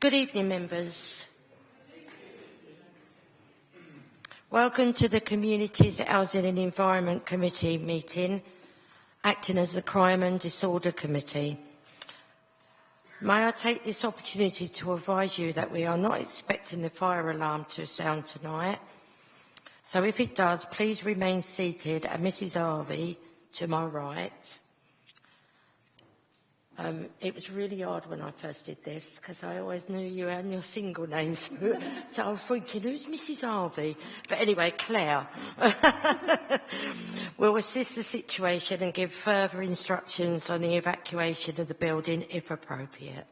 Good evening, members. Welcome to the Communities, Housing and Environment Committee meeting, acting as the Crime and Disorder Committee. May I take this opportunity to advise you that we are not expecting the fire alarm to sound tonight. So if it does, please remain seated, and Mrs. Harvey, to my right. It was really hard when I first did this because I always knew you and your single names. So I was thinking, who's Mrs. Harvey? But anyway, Claire will assist the situation and give further instructions on the evacuation of the building if appropriate.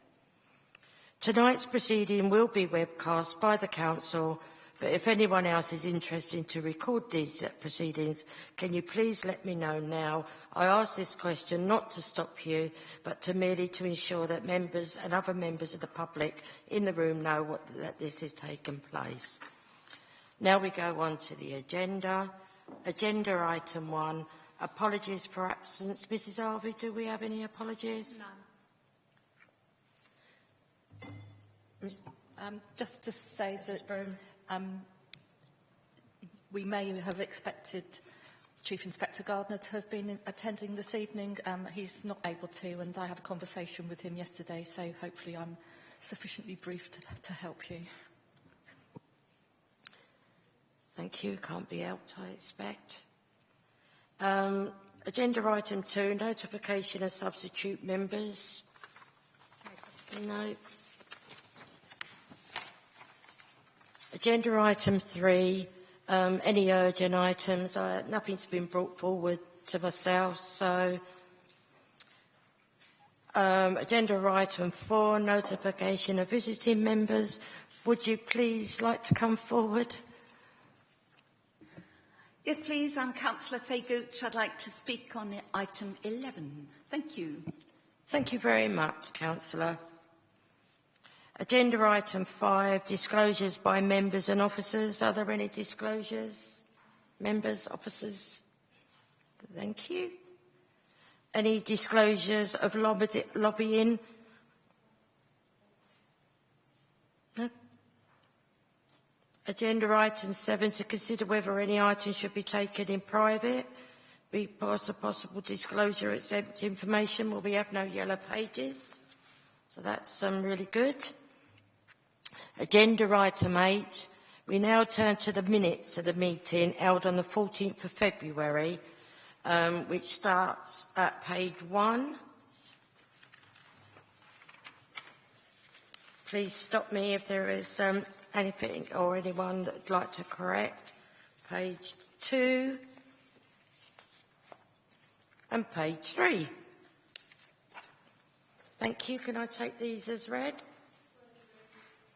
Tonight's proceeding will be webcast by the Council, but if anyone else is interested to record these proceedings, can you please let me know now? I ask this question not to stop you, but to merely to ensure that members and other members of the public in the room know that this has taken place. Now we go on to the agenda. Agenda item 1, apologies for absence. Mrs. Harvey, do we have any apologies? None. Just to say that we may have expected Chief Inspector Gardner to have been attending this evening. He's not able to, and I had a conversation with him yesterday, so hopefully I'm sufficiently brief to help you. Thank you. Can't be helped, I expect. Agenda item 2, notification of substitute members. No. Agenda item 3, any urgent items. Nothing's been brought forward to myself, so agenda item 4, notification of visiting members. Would you please like to come forward? Yes, please. I'm Councillor Faye Gooch. I'd like to speak on item 11. Thank you. Thank you very much, Councillor. Agenda item 5, disclosures by members and officers. Are there any disclosures? Members, officers? Thank you. Any disclosures of lobbying? No. Agenda item 7, to consider whether any item should be taken in private. Because of possible disclosure exempt information. Well, we have no yellow pages, so that's really good. Agenda item 8, we now turn to the minutes of the meeting held on the 14th of February, which starts at page 1. Please stop me if there is anything or anyone that would like to correct. Page 2 and page 3. Thank you. Can I take these as read?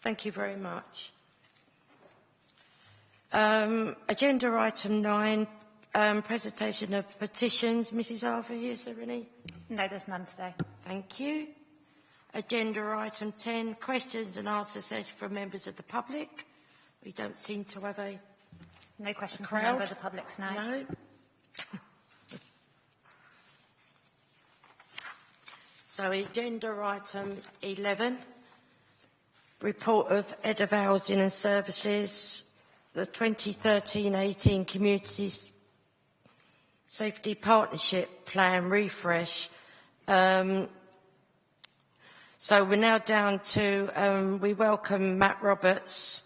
Thank you very much. Agenda item 9, presentation of petitions. Mrs. Harvey, is there any? No, there's none today. Thank you. Agenda item 10, questions and answer session from members of the public. We don't seem to have no questions from members of the public tonight. No. So agenda item 11, report of Head of Housing and Services, the 2013-18 Communities Safety Partnership Plan refresh. So we're now down to, we welcome Matt Roberts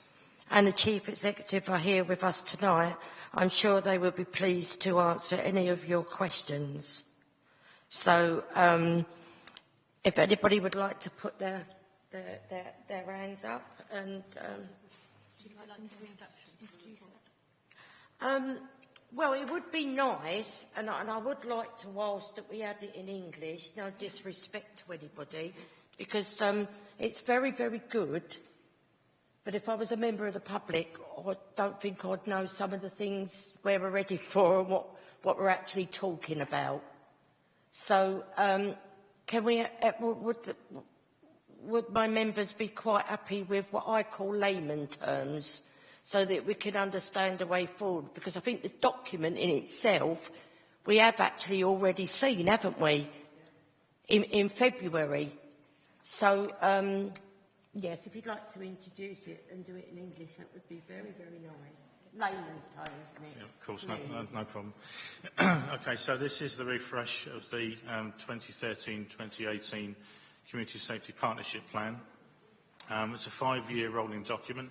and the Chief Executive are here with us tonight. I'm sure they will be pleased to answer any of your questions. So if anybody would like to put their hands up and well, it would be nice, and I would like to, whilst that we had it in English, no disrespect to anybody, because it's very, very good, but if I was a member of the public, I don't think I'd know some of the things where we're ready for and what we're actually talking about. So can we, would my members be quite happy with what I call layman terms so that we can understand the way forward? Because I think the document in itself we have actually already seen, haven't we, in February. So Yes, if you'd like to introduce it and do it in English, that would be very, very nice. Layman's terms, Nick. Yeah, of course, no problem. Okay, so this is the refresh of the 2013-2018 Community Safety Partnership Plan. It's a 5-year rolling document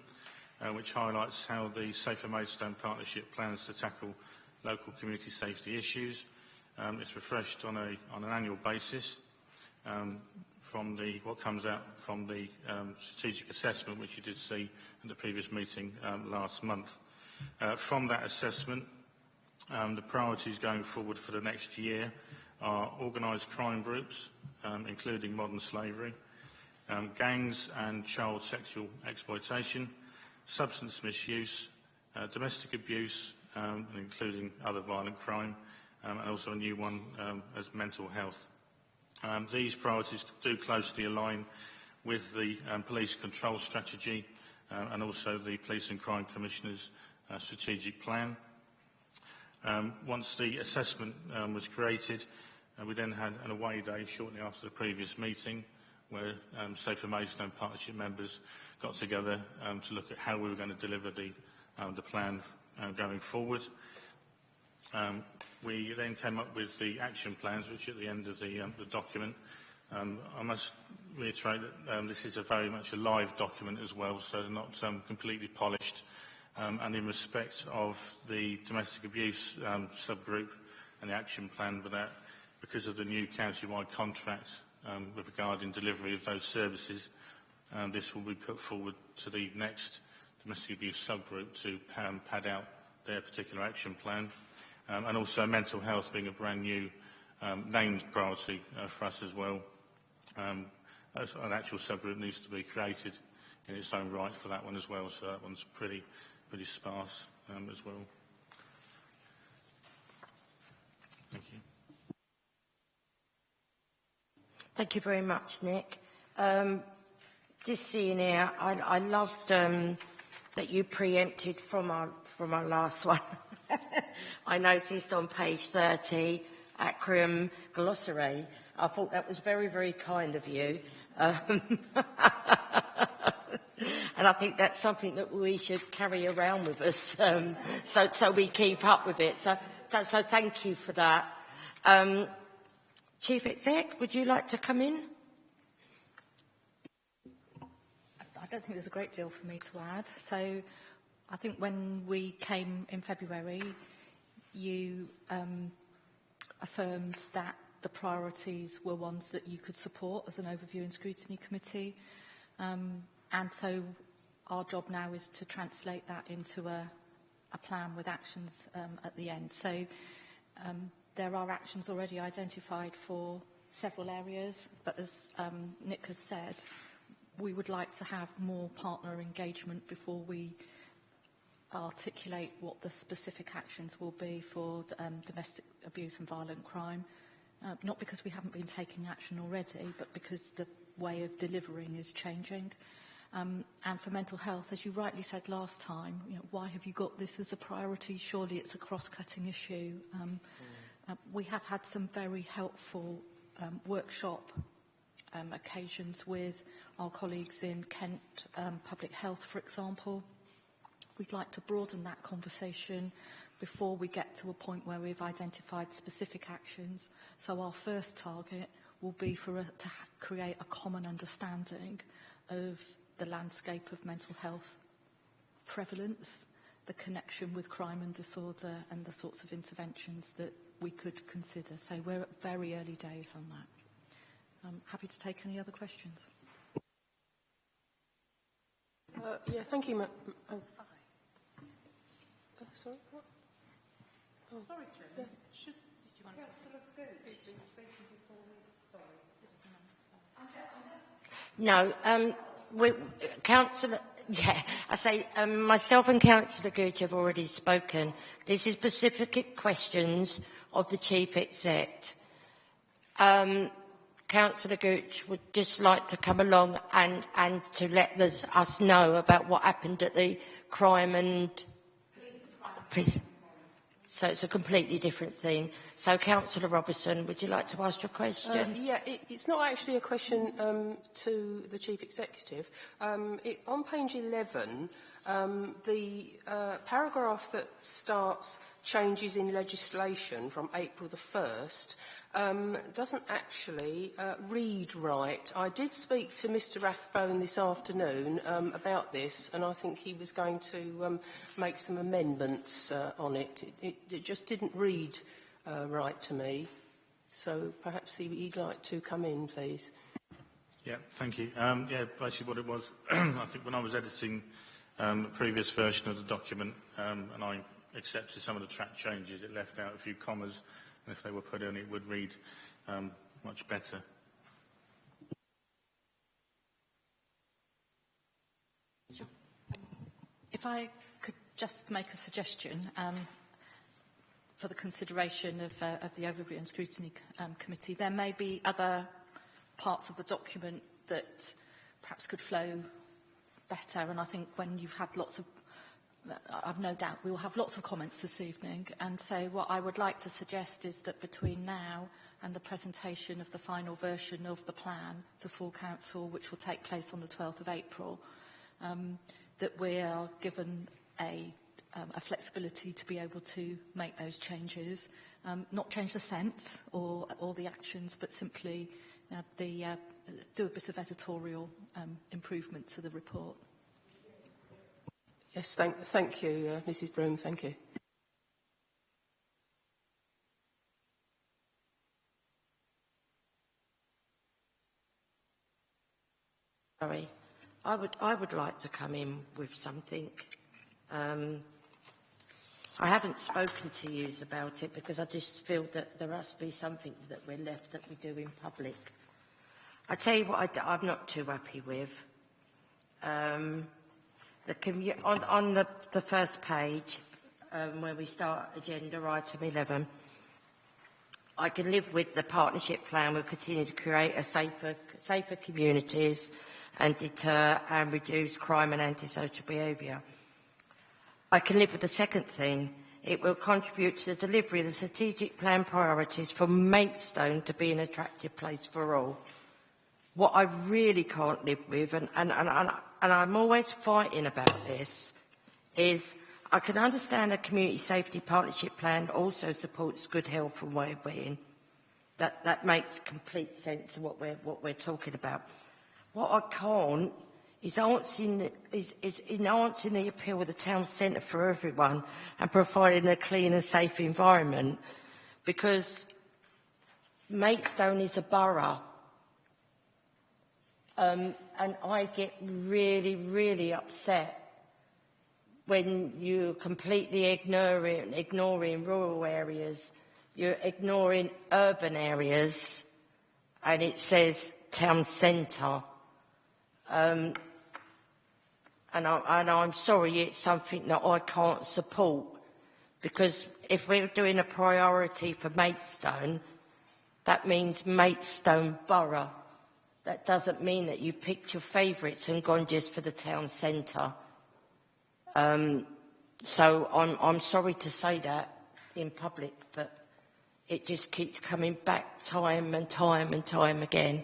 which highlights how the Safer Maidstone Partnership plans to tackle local community safety issues. It's refreshed on an annual basis from what comes out from the strategic assessment, which you did see at the previous meeting last month. From that assessment, the priorities going forward for the next year are organised crime groups, including modern slavery, gangs and child sexual exploitation, substance misuse, domestic abuse, including other violent crime, and also a new one as mental health. These priorities do closely align with the police control strategy and also the Police and Crime Commissioner's strategic plan. Once the assessment was created, we then had an away day shortly after the previous meeting where Safer Maidstone Partnership members got together to look at how we were going to deliver the plan going forward. We then came up with the action plans, which are at the end of the document. I must reiterate that this is very much a live document as well, so they're not completely polished. And in respect of the domestic abuse subgroup and the action plan for that, because of the new county-wide contract with regarding delivery of those services, this will be put forward to the next domestic abuse subgroup to pad out their particular action plan. And also mental health being a brand new named priority for us as well. An actual subgroup needs to be created in its own right for that one as well, so that one's pretty sparse as well. Thank you. Thank you very much, Nick. Just seeing here, I loved that you preempted from our last one. I noticed on page 30, acronym glossary. I thought that was very, very kind of you. And I think that's something that we should carry around with us, so we keep up with it. So thank you for that. Chief Exec, would you like to come in? I don't think there's a great deal for me to add. So I think when we came in February, you affirmed that the priorities were ones that you could support as an overview and scrutiny committee. And so our job now is to translate that into a plan with actions at the end. So there are actions already identified for several areas, but as Nick has said, we would like to have more partner engagement before we articulate what the specific actions will be for domestic abuse and violent crime. Not because we haven't been taking action already, but because the way of delivering is changing. And for mental health, as you rightly said last time, why have you got this as a priority? Surely it's a cross-cutting issue. We have had some very helpful workshop occasions with our colleagues in Kent Public Health, for example. We'd like to broaden that conversation before we get to a point where we've identified specific actions. So our first target will be for us to create a common understanding of the landscape of mental health prevalence, the connection with crime and disorder, and the sorts of interventions that we could consider. So we're at very early days on that. I'm happy to take any other questions. Yeah, thank you. Sorry, what? Oh. Sorry, Chairman. Yeah. Did you want to speaking before we... Sorry. No, Councillor... Yeah, I say myself and Councillor Gooch have already spoken. This is specific questions of the Chief Exec. Councillor Gooch would just like to come along and to let us know about what happened at the crime and... Please. So it's a completely different thing. So, Councillor Robertson, would you like to ask your question? It's not actually a question to the Chief Executive. On page 11, the paragraph that starts changes in legislation from April the 1st doesn't actually read right. I did speak to Mr Rathbone this afternoon about this, and I think he was going to make some amendments on it. It just didn't read right to me. So perhaps he'd like to come in, please. Yeah, thank you. Basically what it was, I think when I was editing the previous version of the document and I accepted some of the track changes, it left out a few commas, and if they were put in, it would read much better. If I could just make a suggestion for the consideration of the Overview and Scrutiny Committee, there may be other parts of the document that perhaps could flow better, and I think when you've had lots of I've no doubt we will have lots of comments this evening, and so what I would like to suggest is that between now and the presentation of the final version of the plan to full council, which will take place on the 12th of April, that we are given a flexibility to be able to make those changes, not change the sense or the actions, but simply do a bit of editorial improvement to the report. Yes, thank you, Mrs Broome, thank you. Sorry, I would like to come in with something. I haven't spoken to you about it because I just feel that there must be something that we're left that we do in public. I tell you what I'm not too happy with. On the first page, where we start agenda item 11, I can live with the partnership plan. We'll continue to create a safer communities and deter and reduce crime and antisocial behaviour. I can live with the second thing. It will contribute to the delivery of the strategic plan priorities for Maidstone to be an attractive place for all. What I really can't live with, and I'm always fighting about this, is I can understand a community safety partnership plan also supports good health and well-being. That makes complete sense of what we're talking about. What I can't is enhancing the appeal of the town centre for everyone and providing a clean and safe environment, because Maidstone is a borough. And I get really, really upset when you're completely ignoring rural areas, you're ignoring urban areas, and it says town centre. And I'm sorry, it's something that I can't support, because if we're doing a priority for Maidstone, that means Maidstone Borough. That doesn't mean that you've picked your favourites and gone just for the town centre. So I'm sorry to say that in public, but it just keeps coming back time and time and time again.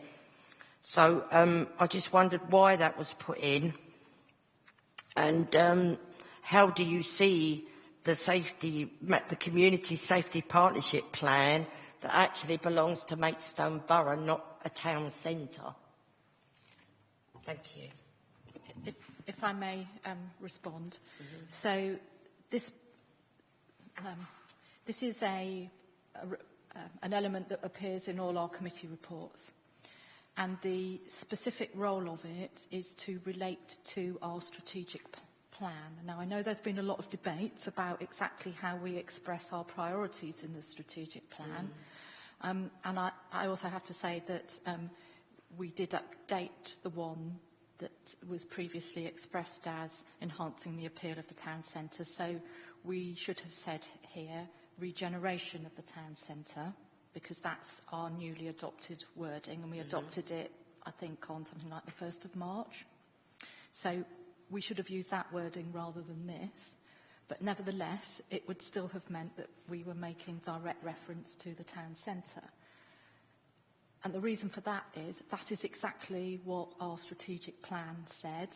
So I just wondered why that was put in, and how do you see the community safety partnership plan that actually belongs to Maidstone Borough, not a town centre? Thank you. If I may respond. Mm-hmm. So this is an element that appears in all our committee reports, and the specific role of it is to relate to our strategic plan. Now, I know there's been a lot of debates about exactly how we express our priorities in the strategic plan. And I also have to say that we did update the one that was previously expressed as enhancing the appeal of the town centre. So we should have said here regeneration of the town centre, because that's our newly adopted wording, and we adopted it, I think, on something like the 1st of March. So we should have used that wording rather than this. But nevertheless, it would still have meant that we were making direct reference to the town centre. And the reason for that is exactly what our strategic plan said,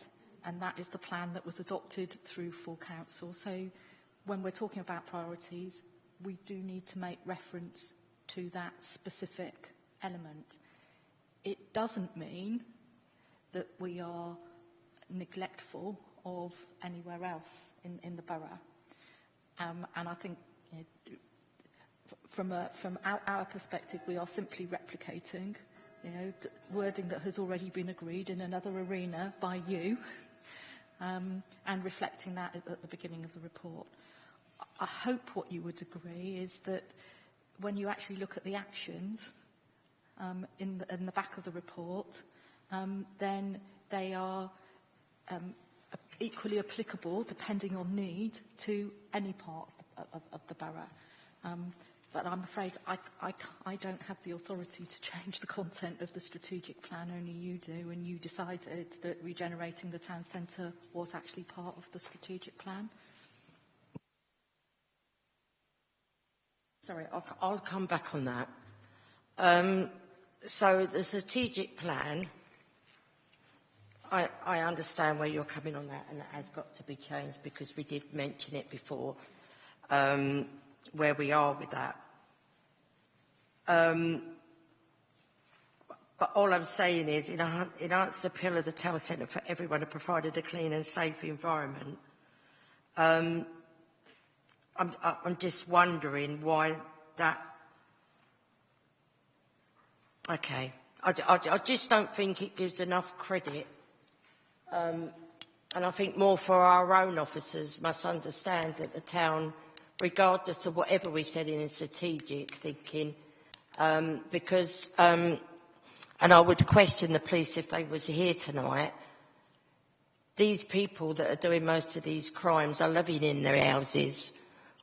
and that is the plan that was adopted through full council. So when we're talking about priorities, we do need to make reference to that specific element. It doesn't mean that we are neglectful of anywhere else in the borough. And I think, from our perspective, we are simply replicating, wording that has already been agreed in another arena by you, and reflecting that at the beginning of the report. I hope what you would agree is that when you actually look at the actions in the back of the report, then they are equally applicable, depending on need, to any part of the borough. But I'm afraid I don't have the authority to change the content of the strategic plan, only you do, and you decided that regenerating the town centre was actually part of the strategic plan. Sorry, I'll come back on that. So the strategic plan, I understand where you're coming on that, and it has got to be changed because we did mention it before, where we are with that. But all I'm saying is, enhance the appeal of the town centre for everyone and provided a clean and safe environment. I'm just wondering why that. Okay, I just don't think it gives enough credit. And I think more for our own officers must understand that the town, regardless of whatever we said in strategic thinking, because, and I would question the police if they was here tonight, these people that are doing most of these crimes are living in their houses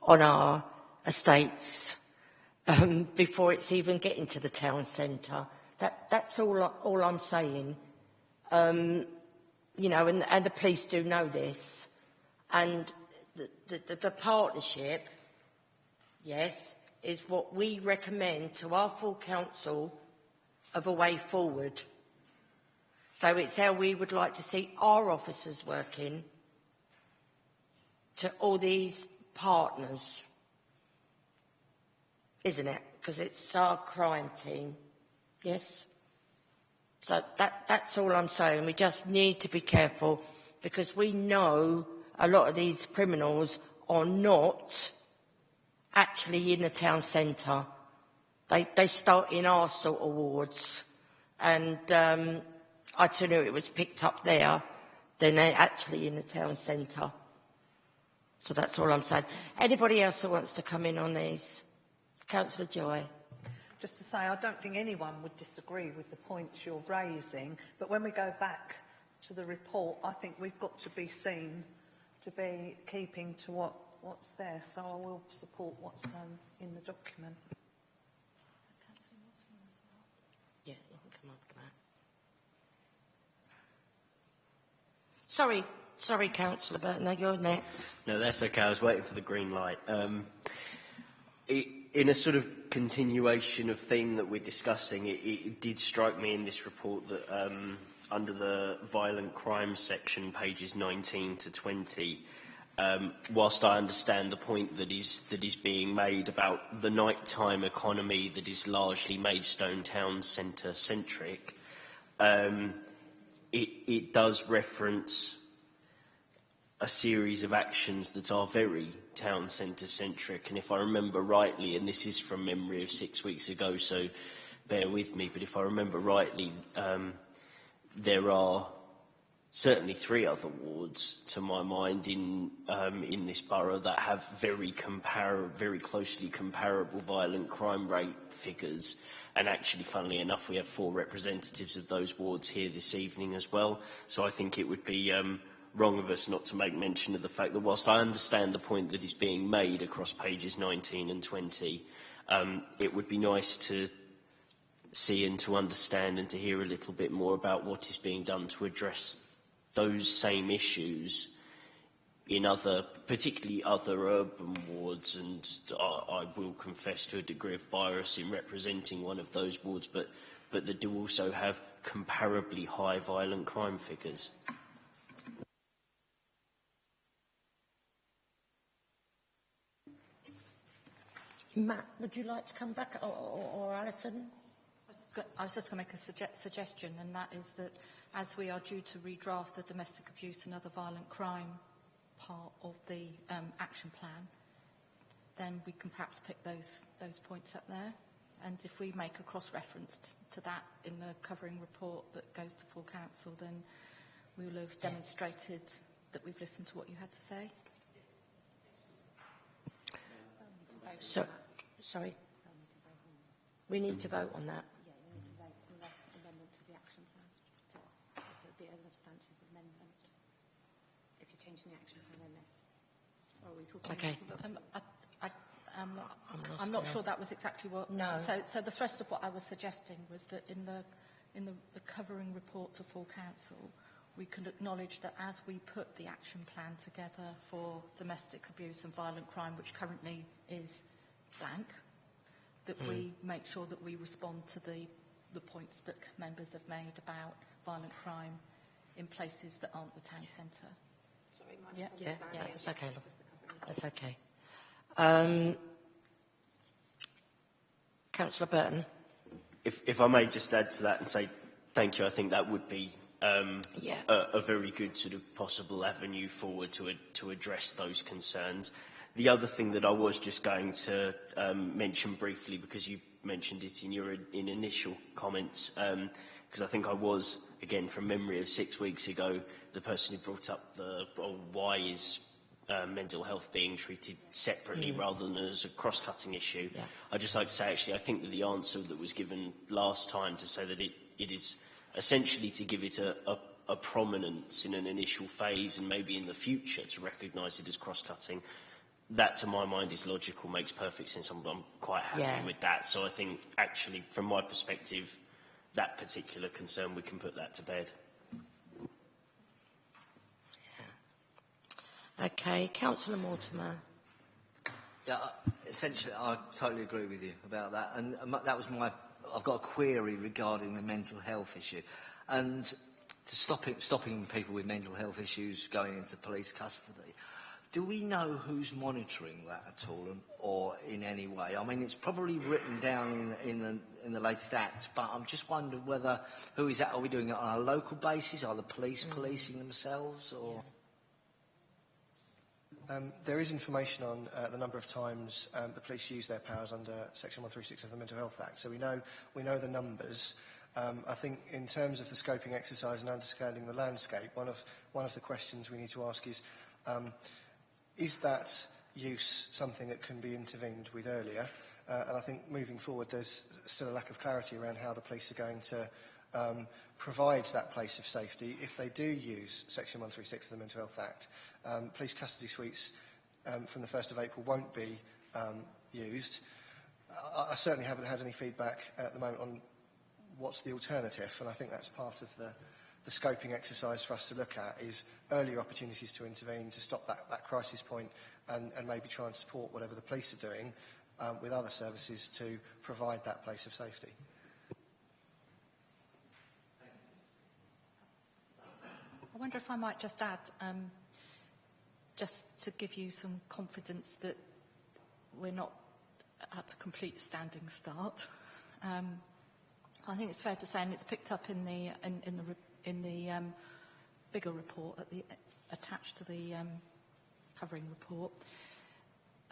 on our estates before it's even getting to the town centre. That's all I'm saying. You know, and the police do know this. And the partnership, yes, is what we recommend to our full council of a way forward. So it's how we would like to see our officers working to all these partners, isn't it? Because it's our crime team, yes? So that's all I'm saying. We just need to be careful because we know a lot of these criminals are not actually in the town centre. They start in our sort of wards. And I tell you, it was picked up there, then they're actually in the town centre. So that's all I'm saying. Anybody else who wants to come in on these? Councillor Joy. Just to say, I don't think anyone would disagree with the points you're raising, but when we go back to the report, I think we've got to be seen to be keeping to what's there. So I will support what's in the document. Yeah, you can come after that. Sorry, Councillor Burton, you're next. No, that's okay. I was waiting for the green light. In a sort of continuation of theme that we're discussing, it did strike me in this report that under the violent crime section, pages 19 to 20, whilst I understand the point that is being made about the nighttime economy that is largely Maidstone town centre centric, it does reference a series of actions that are very town centre centric, and if I remember rightly, and this is from memory of 6 weeks ago, so bear with me, but if I remember rightly, there are certainly 3 other wards, to my mind, in this borough that have very closely comparable violent crime rate figures. And actually, funnily enough, we have 4 representatives of those wards here this evening as well. So I think it would be wrong of us not to make mention of the fact that whilst I understand the point that is being made across pages 19 and 20, it would be nice to see and to understand and to hear a little bit more about what is being done to address those same issues in other, particularly other urban wards, and I will confess to a degree of bias in representing one of those wards, but that do also have comparably high violent crime figures. Matt, would you like to come back, or Alison? I was just going to make a suggestion, and that is that as we are due to redraft the domestic abuse and other violent crime part of the action plan, then we can perhaps pick those points up there. And if we make a cross-reference to that in the covering report that goes to full council, then we will have demonstrated that we've listened to what you had to say. So, sorry. We need to vote on that. Yeah, you need to vote on the amendment to the action plan. So it would be a substantive amendment if you're changing the action plan in this. Or are we talking Okay. I'm not sure that was exactly what. No. So the thrust of what I was suggesting was that in the covering report to full council, we can acknowledge that as we put the action plan together for domestic abuse and violent crime, which currently is blank, that we make sure that we respond to the points that members have made about violent crime in places that aren't the town centre. Sorry, my Yeah, misunderstanding. that's okay, love. That's okay. Councillor Burton. If I may just add to that and say thank you, I think that would be a very good sort of possible avenue forward to address those concerns. The other thing that I was just going to mention briefly, because you mentioned it in your initial comments, because I think I was, again, from memory of 6 weeks ago, the person who brought up why is mental health being treated separately rather than as a cross-cutting issue. Yeah. I'd just like to say, actually, I think that the answer that was given last time to say that it is essentially to give it a prominence in an initial phase and maybe in the future to recognise it as cross-cutting, that to my mind is logical, makes perfect sense. I'm quite happy with that. So I think actually from my perspective, that particular concern, we can put that to bed. Okay, Councillor Mortimer. Yeah, essentially, I totally agree with you about that. And that was I've got a query regarding the mental health issue. And to stopping people with mental health issues going into police custody, do we know who's monitoring that at all, or in any way? I mean, it's probably written down in the latest act, but I'm just wondering who is that? Are we doing it on a local basis? Are the police policing themselves, or...? There is information on the number of times the police use their powers under Section 136 of the Mental Health Act. So we know the numbers. I think in terms of the scoping exercise and understanding the landscape, one of the questions we need to ask is that use something that can be intervened with earlier? And I think moving forward, there's still a lack of clarity around how the police are going to provide that place of safety. If they do use Section 136 of the Mental Health Act, police custody suites from the 1st of April won't be used. I certainly haven't had any feedback at the moment on what's the alternative, and I think that's part of the scoping exercise for us to look at, is earlier opportunities to intervene, to stop that crisis point, and maybe try and support whatever the police are doing with other services to provide that place of safety. I wonder if I might just add, just to give you some confidence that we're not at a complete standing start. I think it's fair to say, and it's picked up in the bigger report attached to the covering report,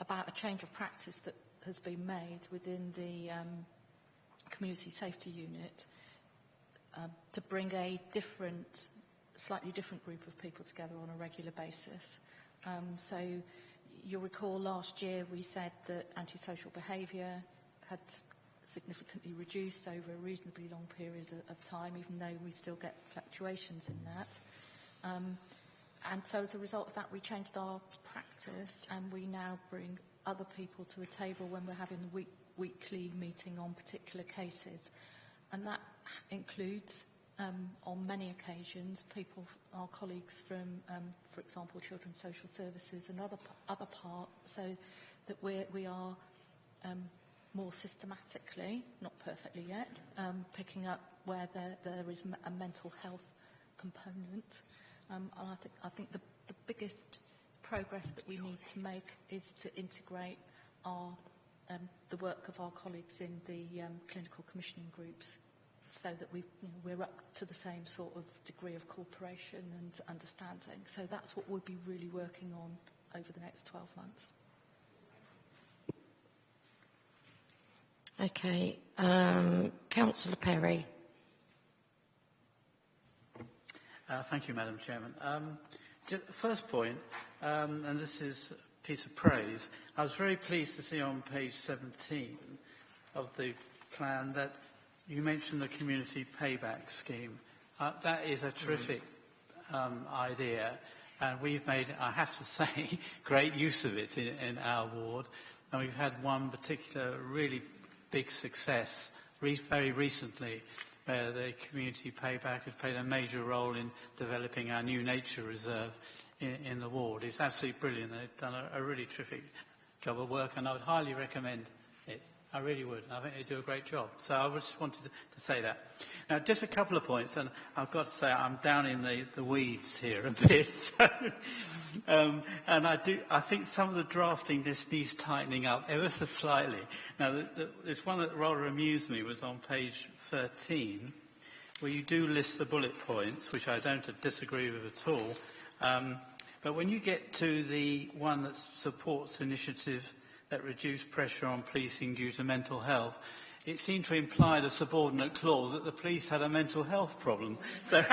about a change of practice that has been made within the community safety unit to bring a slightly different group of people together on a regular basis. So you'll recall last year we said that antisocial behaviour had significantly reduced over a reasonably long period of time, even though we still get fluctuations in that. And so as a result of that, we changed our practice, and we now bring other people to the table when we're having the weekly meeting on particular cases. And that includes on many occasions, our colleagues from, for example, Children's Social Services and other parts, so that we are more systematically, not perfectly yet, picking up where there is a mental health component. And I think the biggest progress that we need to make is to integrate the work of our colleagues in the clinical commissioning groups, so that we're up to the same sort of degree of cooperation and understanding. So that's what we'll be really working on over the next 12 months. Okay. Councillor Perry. Thank you, Madam Chairman. First point, and this is a piece of praise, I was very pleased to see on page 17 of the plan that you mentioned the community payback scheme. That is a terrific idea, and we've made, I have to say, great use of it in our ward. And we've had one particular really big success very recently, where the community payback has played a major role in developing our new nature reserve in the ward. It's absolutely brilliant. They've done a really terrific job of work, and I would highly recommend it. I really would. I think they do a great job. So I just wanted to say that. Now, just a couple of points, and I've got to say I'm down in the weeds here a bit. So, and I think some of the drafting just needs tightening up ever so slightly. Now, there's one that rather amused me was on page 13, where you do list the bullet points, which I don't disagree with at all. But when you get to the one that supports initiative that reduce pressure on policing due to mental health, it seemed to imply the subordinate clause that the police had a mental health problem. So,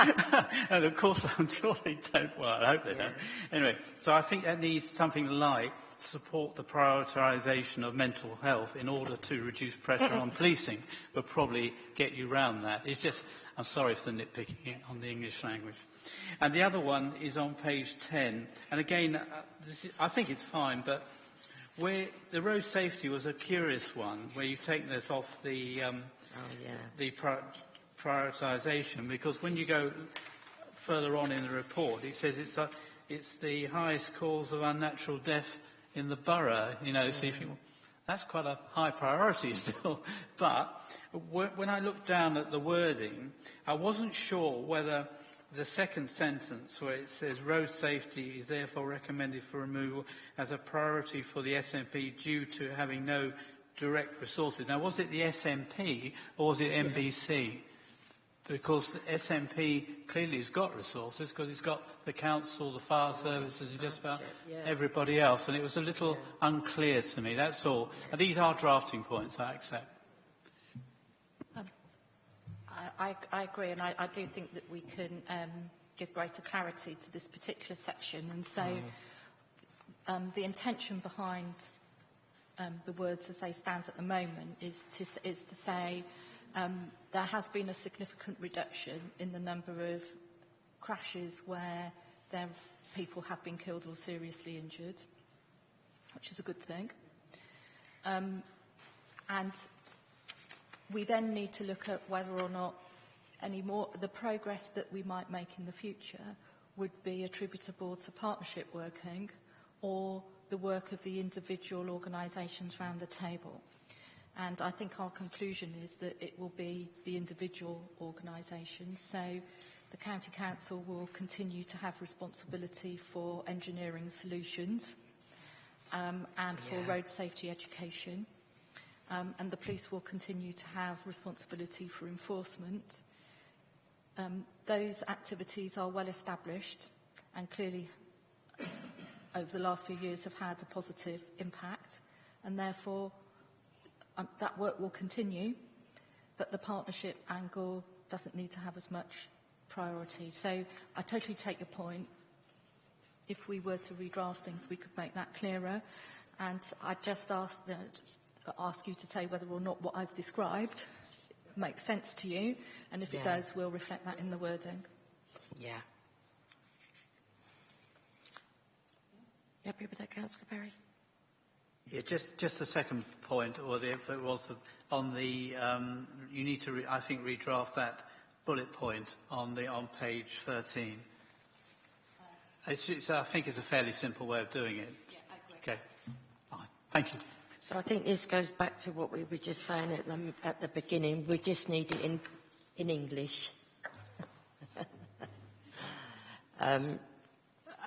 and of course, I'm sure they don't. Well, I hope they don't. Anyway, so I think that needs something like support the prioritisation of mental health in order to reduce pressure on policing, but probably get you round that. It's just, I'm sorry for the nitpicking on the English language. And the other one is on page 10. And again, I think it's fine, but where the road safety was a curious one, where you've taken this off the prioritisation, because when you go further on in the report, it says it's the highest cause of unnatural death in the borough. So if that's quite a high priority still. But when I looked down at the wording, I wasn't sure whether the second sentence, where it says road safety is therefore recommended for removal as a priority for the SNP due to having no direct resources. Now, was it the SNP or was it MBC? Because the SNP clearly has got resources, because it's got the council, the fire services, and just about everybody else. And it was a little unclear to me, that's all. And these are drafting points, I accept. I agree, and I do think that we can give greater clarity to this particular section. And so the intention behind the words as they stand at the moment is to say there has been a significant reduction in the number of crashes where people have been killed or seriously injured, which is a good thing. And we then need to look at whether or not the progress that we might make in the future would be attributable to partnership working or the work of the individual organisations round the table. And I think our conclusion is that it will be the individual organisations. So the County Council will continue to have responsibility for engineering solutions and for road safety education. And the police will continue to have responsibility for enforcement. Those activities are well established and clearly over the last few years have had a positive impact, and therefore that work will continue, but the partnership angle doesn't need to have as much priority. So I totally take your point. If we were to redraft things, we could make that clearer. And I just ask you to say whether or not what I've described makes sense to you, and if it does, we'll reflect that in the wording. Yeah. You happy with that, Councillor Perry? Yeah, just the second point, or if it was on the, you need to, I think, redraft that bullet point on page 13. I think it's a fairly simple way of doing it. Yeah, I agree. Okay, fine. Thank you. So I think this goes back to what we were just saying at the beginning. We just need it in English.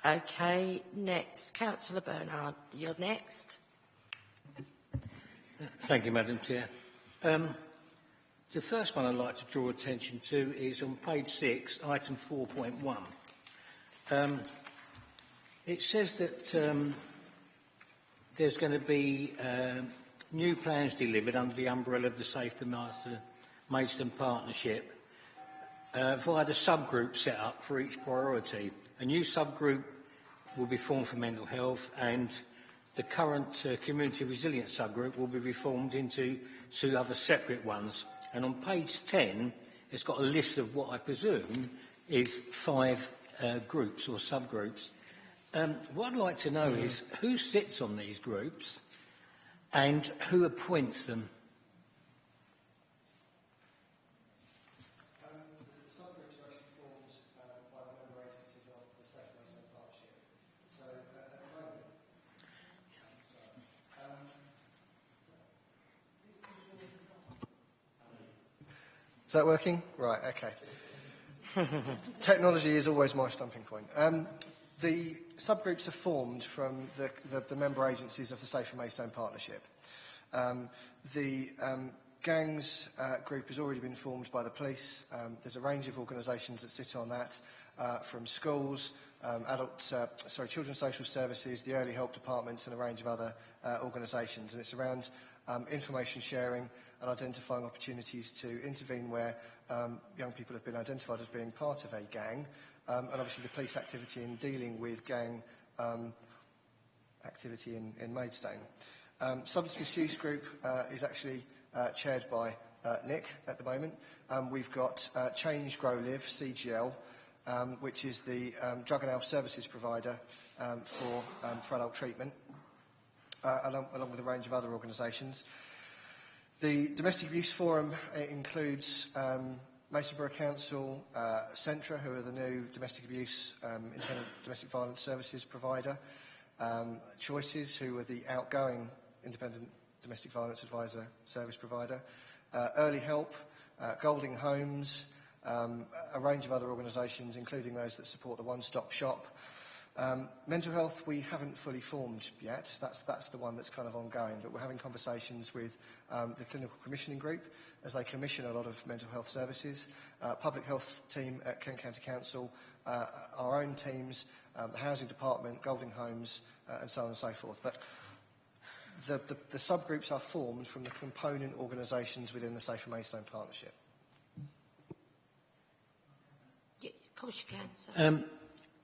Okay, next. Councillor Bernard, you're next. Thank you, Madam Chair. The first one I'd like to draw attention to is on page 6, item 4.1. It says that there's going to be new plans delivered under the umbrella of the Safe to Maidstone Partnership via the subgroup set up for each priority. A new subgroup will be formed for mental health, and the current community resilience subgroup will be reformed into 2 other separate ones. And on page 10, it's got a list of what I presume is 5 groups or subgroups. What I'd like to know is who sits on these groups and who appoints them. Is that working? Right, okay. Technology is always my stumping point. The subgroups are formed from the member agencies of the Safer Maidstone Partnership. The gangs group has already been formed by the police. There's a range of organisations that sit on that, from schools, children's social services, the early help departments, and a range of other organisations. And it's around information sharing and identifying opportunities to intervene where young people have been identified as being part of a gang, and obviously the police activity in dealing with gang activity in Maidstone. Substance misuse group is actually chaired by Nick at the moment. We've got Change, Grow, Live, CGL, which is the drug and health services provider for adult treatment, along with a range of other organisations. The Domestic Abuse Forum includes Maidstone Borough Council, Centra, who are the new domestic abuse, independent domestic violence services provider, Choices, who are the outgoing independent domestic violence advisor service provider, Early Help, Golding Homes, a range of other organisations, including those that support the one-stop shop. Mental health, we haven't fully formed yet. That's the one that's kind of ongoing, but we're having conversations with the Clinical Commissioning Group as they commission a lot of mental health services, public health team at Kent County Council, our own teams, the Housing Department, Golding Homes, and so on and so forth. But the subgroups are formed from the component organisations within the Safer Maidstone Partnership. Yeah, of course you can. So.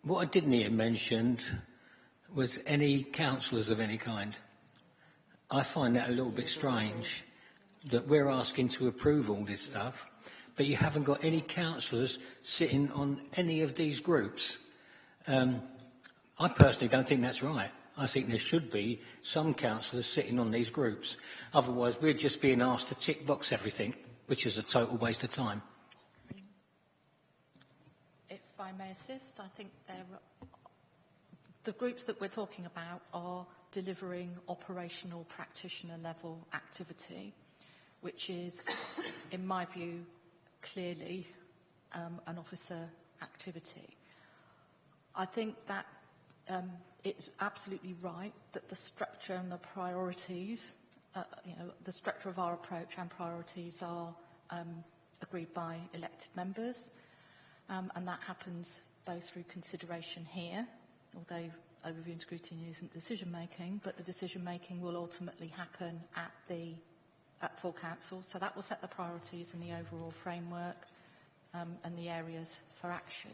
What I didn't hear mentioned was any councillors of any kind. I find that a little bit strange, that we're asking to approve all this stuff, but you haven't got any councillors sitting on any of these groups. I personally don't think that's right. I think there should be some councillors sitting on these groups. Otherwise, we're just being asked to tick box everything, which is a total waste of time. If I may assist, I think the groups that we're talking about are delivering operational practitioner level activity, which is, in my view, clearly an officer activity. I think that it's absolutely right that the structure and the priorities, the structure of our approach and priorities are agreed by elected members. And that happens both through consideration here, although overview and scrutiny isn't decision-making, but the decision-making will ultimately happen at full council. So that will set the priorities and the overall framework and the areas for action.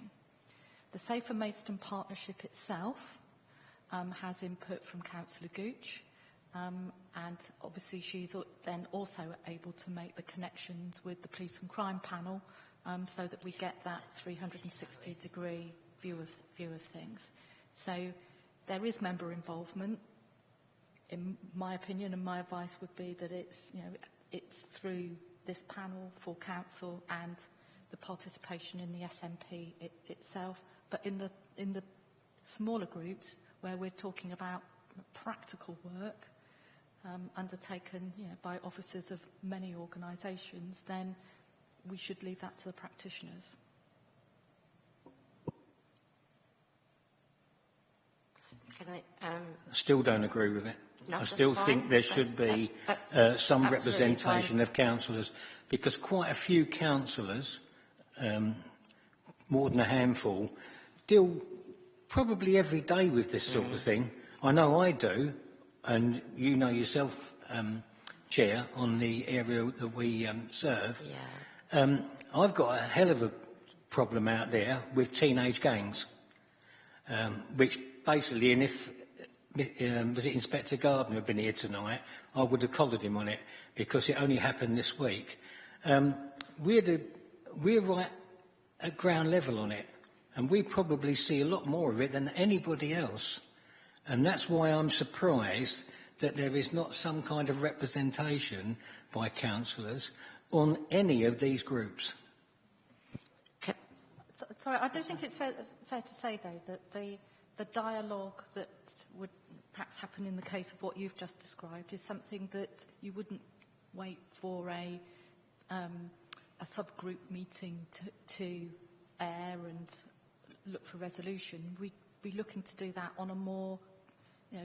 The Safer Maidstone Partnership itself has input from Councillor Gooch, and obviously she's then also able to make the connections with the Police and Crime Panel, so that we get that 360-degree view of things. So there is member involvement. In my opinion, and my advice would be that it's through this panel for council and the participation in the SNP itself. But in the smaller groups, where we're talking about practical work undertaken by officers of many organisations, then we should leave that to the practitioners. Can I, I still don't agree with it. No, I still think there should be some representation fine. of councillors, because quite a few councillors, more than a handful, deal probably every day with this sort of thing. I know I do, and you know yourself, Chair, on the area that we serve. Yeah. I've got a hell of a problem out there with teenage gangs, which basically, and if was it Inspector Gardner had been here tonight, I would have collared him on it, because it only happened this week. We're right at ground level on it, and we probably see a lot more of it than anybody else. And that's why I'm surprised that there is not some kind of representation by councillors on any of these groups. Sorry, I do think it's fair to say, though, that the dialogue that would perhaps happen in the case of what you've just described is something that you wouldn't wait for a subgroup meeting to air and look for resolution. We'd be looking to do that on a more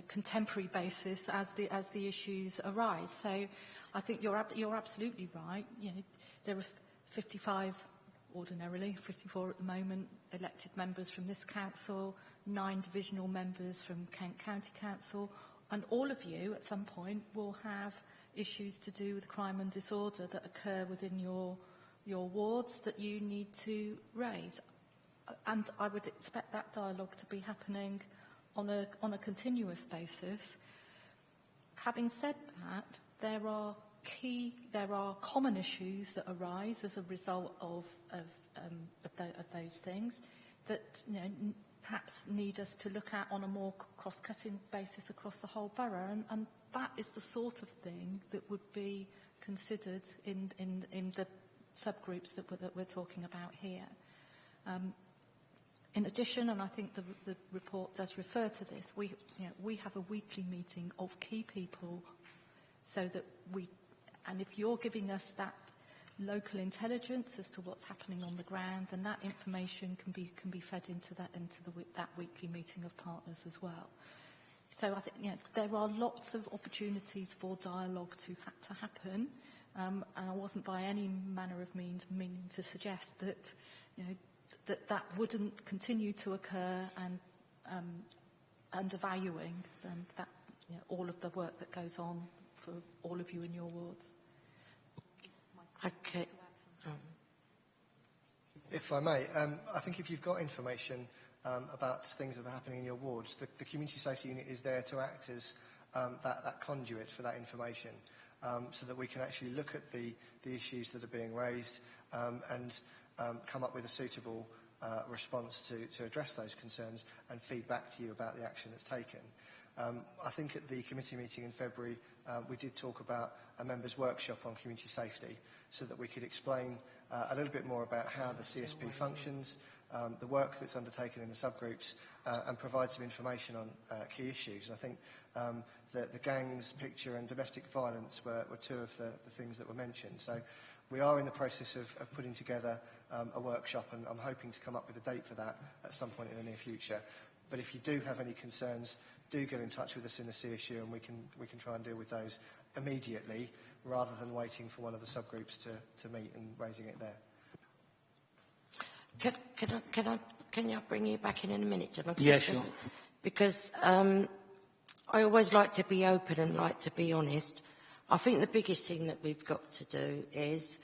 contemporary basis as the issues arise. So I think you're absolutely right. There are 55 ordinarily, 54 at the moment, elected members from this council, 9 divisional members from Kent County Council, and all of you at some point will have issues to do with crime and disorder that occur within your wards that you need to raise. And I would expect that dialogue to be happening on a continuous basis. Having said that, there are common issues that arise as a result of those things that perhaps need us to look at on a more cross-cutting basis across the whole borough, and that is the sort of thing that would be considered in the subgroups that we're talking about here. In addition, and I think the report does refer to this, we have a weekly meeting of key people, so that and if you're giving us that local intelligence as to what's happening on the ground, then that information can be fed into that weekly meeting of partners as well. So I think there are lots of opportunities for dialogue to happen, and I wasn't by any manner of means meaning to suggest that that wouldn't continue to occur, and undervaluing that all of the work that goes on for all of you in your wards. Okay. If I may, I think if you've got information about things that are happening in your wards, the Community Safety Unit is there to act as that conduit for that information, so that we can actually look at the issues that are being raised and come up with a suitable response to address those concerns and feed back to you about the action that's taken. I think at the committee meeting in February, we did talk about a members' workshop on community safety, so that we could explain a little bit more about how the CSP functions, the work that's undertaken in the subgroups, and provide some information on key issues. And I think that the gangs picture and domestic violence were two of the things that were mentioned. So we are in the process of putting together a workshop, and I'm hoping to come up with a date for that at some point in the near future. But if you do have any concerns, do get in touch with us in the CSU, and we can try and deal with those immediately, rather than waiting for one of the subgroups to meet and raising it there. Can I bring you back in a minute, John? Yeah, sure. Because I always like to be open and like to be honest. I think the biggest thing that we've got to do is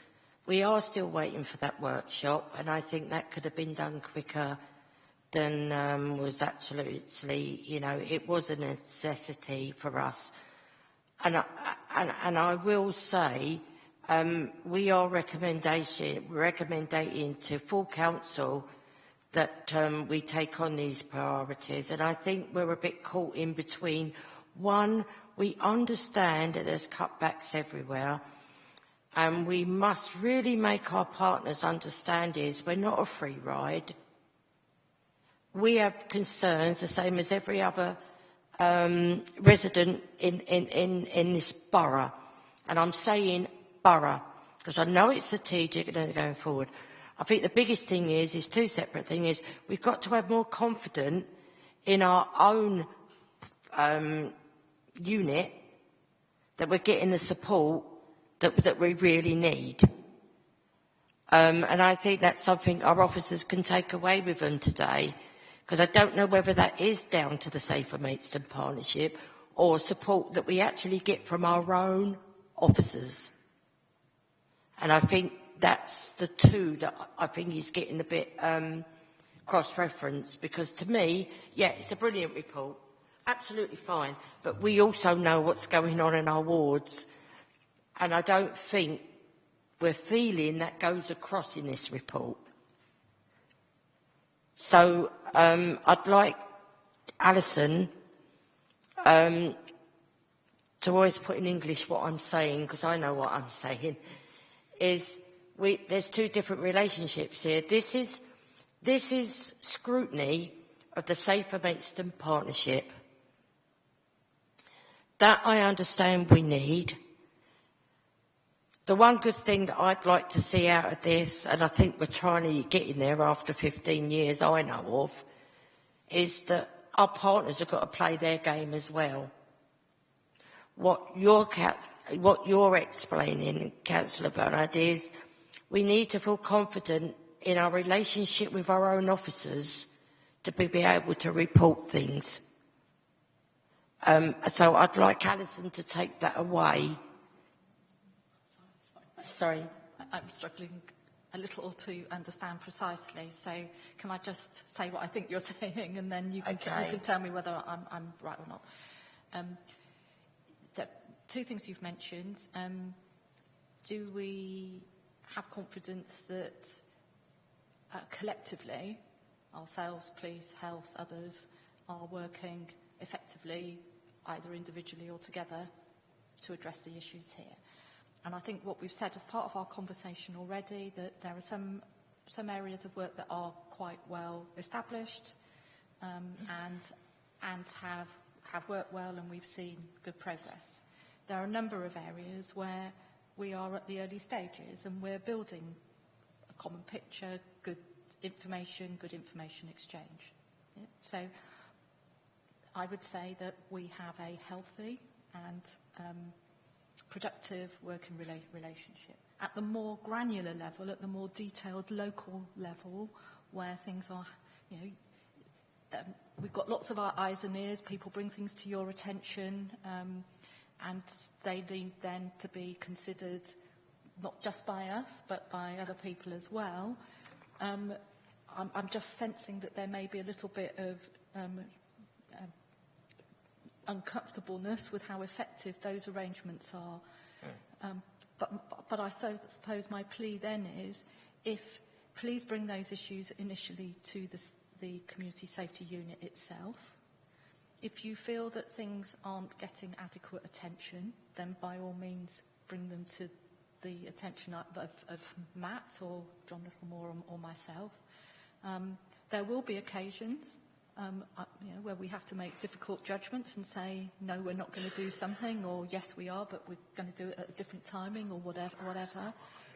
we are still waiting for that workshop, and I think that could have been done quicker than was absolutely, it was a necessity for us. And I will say, we are recommending to full council that we take on these priorities, and I think we're a bit caught in between. One, we understand that there's cutbacks everywhere, And we must really make our partners understand is we're not a free ride. We have concerns the same as every other resident in this borough. And I'm saying borough because I know it's strategic and going forward. I think the biggest thing is two separate things. We've got to have more confidence in our own unit that we're getting the support that we really need. And I think that's something our officers can take away with them today, because I don't know whether that is down to the Safer Maidstone Partnership or support that we actually get from our own officers. And I think that's the two that I think is getting a bit cross-referenced, because to me, yeah, it's a brilliant report, absolutely fine, but we also know what's going on in our wards, and I don't think we're feeling that goes across in this report. So I'd like Alison to always put in English what I'm saying, because I know what I'm saying, is there's two different relationships here. This is scrutiny of the Safer Maidstone Partnership. That I understand we need. The one good thing that I'd like to see out of this, and I think we're trying to get in there after 15 years I know of, is that our partners have got to play their game as well. What you're explaining, Councillor Bernard, is we need to feel confident in our relationship with our own officers to be able to report things. So I'd like Alison to take that away. Sorry. I'm struggling a little to understand precisely, so can I just say what I think you're saying, and then you can tell me whether I'm right or not. The two things you've mentioned. Do we have confidence that collectively, ourselves, police, health, others, are working effectively, either individually or together, to address the issues here? And I think what we've said as part of our conversation already, that there are some areas of work that are quite well established and have worked well, and we've seen good progress. There are a number of areas where we are at the early stages and we're building a common picture, good information exchange. Yeah? So I would say that we have a healthy and productive working relationship. At the more granular level, at the more detailed local level, where things are, we've got lots of our eyes and ears, people bring things to your attention, and they need then to be considered not just by us, but by other people as well. I'm just sensing that there may be a little bit of uncomfortableness with how effective those arrangements are. But I suppose my plea then is, please bring those issues initially to the Community Safety Unit itself. If you feel that things aren't getting adequate attention, then by all means bring them to the attention of Matt or John Littlemore or myself. There will be occasions where we have to make difficult judgments and say, no, we're not going to do something, or yes, we are, but we're going to do it at a different timing, or whatever.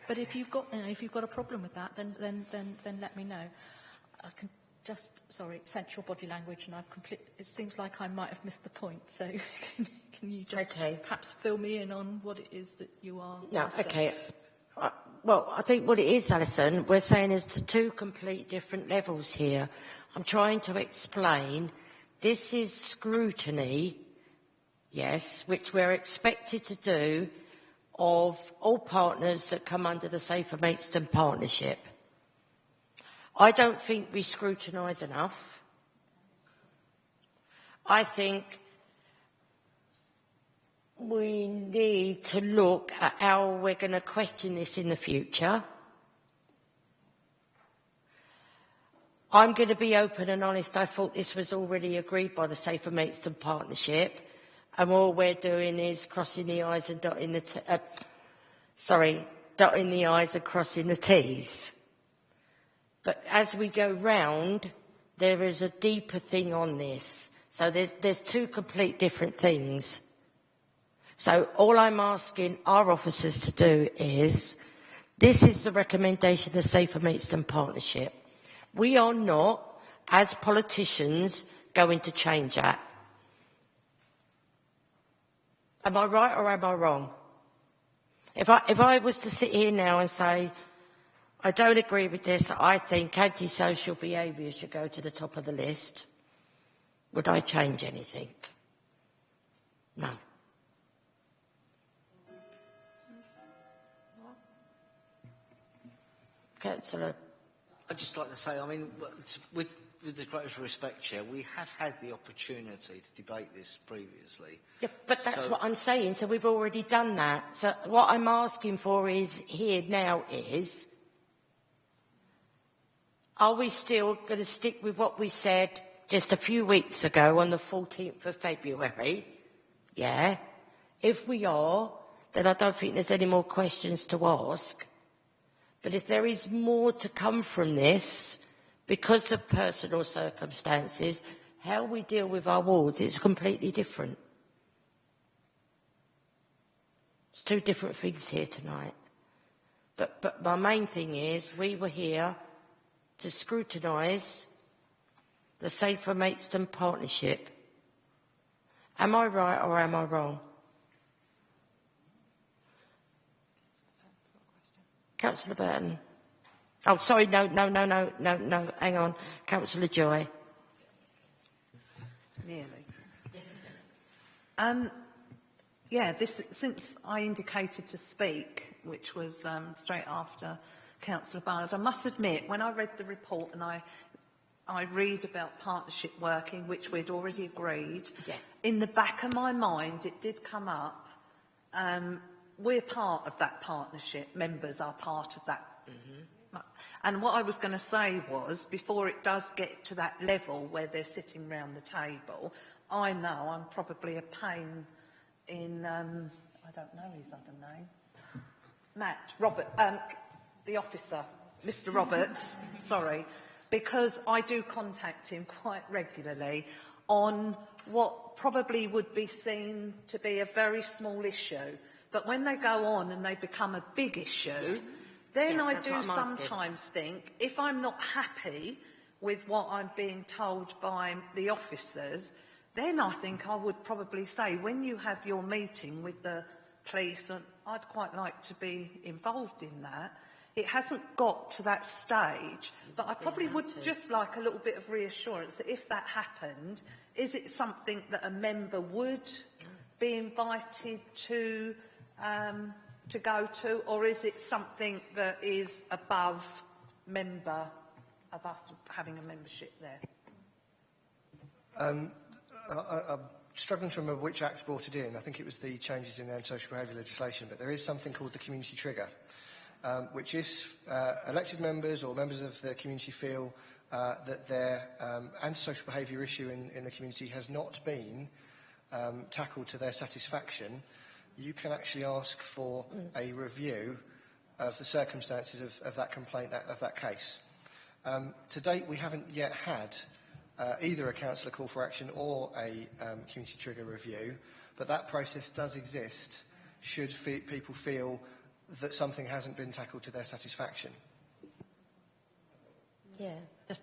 But if you've got a problem with that, then let me know. I can just, sense your body language, and it seems like I might have missed the point. So can you just perhaps fill me in on what it is that you are? No, okay. Well, I think what it is, Alison, we're saying is to two complete different levels here. I'm trying to explain this is scrutiny, yes, which we're expected to do of all partners that come under the Safer Maidstone Partnership. I don't think we scrutinise enough. I think we need to look at how we're going to question this in the future. I'm going to be open and honest. I thought this was already agreed by the Safer Maidstone Partnership, and all we're doing is crossing the I's and dotting the Sorry, dotting the I's and crossing the T's. But as we go round, there is a deeper thing on this. So there's two complete different things. So all I'm asking our officers to do is, this is the recommendation of the Safer Maidstone Partnership. We are not, as politicians, going to change that. Am I right or am I wrong? If I was to sit here now and say, I don't agree with this, I think antisocial behaviour should go to the top of the list, would I change anything? No. Councillor. I'd just like to say, I mean, with the greatest respect, Chair, we have had the opportunity to debate this previously. Yeah, but that's what I'm saying, so we've already done that. So what I'm asking for is, here now is, are we still going to stick with what we said just a few weeks ago on the 14th of February? Yeah. If we are, then I don't think there's any more questions to ask. But if there is more to come from this, because of personal circumstances, how we deal with our wards is completely different. It's two different things here tonight. But my main thing is, we were here to scrutinise the Safer Maidstone Partnership. Am I right or am I wrong? Councillor Burton. Oh, sorry, no, hang on. Councillor Joy. Nearly. Yeah, since I indicated to speak, which was straight after Councillor Barnard, I must admit, when I read the report and I read about partnership working, which we'd already agreed, yeah. In the back of my mind, it did come up, we're part of that partnership, members are part of that. Mm-hmm. And what I was going to say was, before it does get to that level where they're sitting round the table, I know I'm probably a pain in, I don't know his other name, the officer, Mr. Roberts, sorry, because I do contact him quite regularly on what probably would be seen to be a very small issue. But when they go on and they become a big issue, then I do sometimes think, if I'm not happy with what I'm being told by the officers, then I think I would probably say, when you have your meeting with the police, and I'd quite like to be involved in that. It hasn't got to that stage, but I probably would just like a little bit of reassurance that if that happened, is it something that a member would be invited to go to, or is it something that is above member of us having a membership there? I'm struggling to remember which act brought it in. I think it was the changes in the antisocial behaviour legislation, but there is something called the community trigger, which is elected members or members of the community feel that their antisocial behaviour issue in the community has not been tackled to their satisfaction. You can actually ask for a review of the circumstances of that complaint, of that case. To date, we haven't yet had either a councillor call for action or a community trigger review, but that process does exist should people feel that something hasn't been tackled to their satisfaction. Yeah,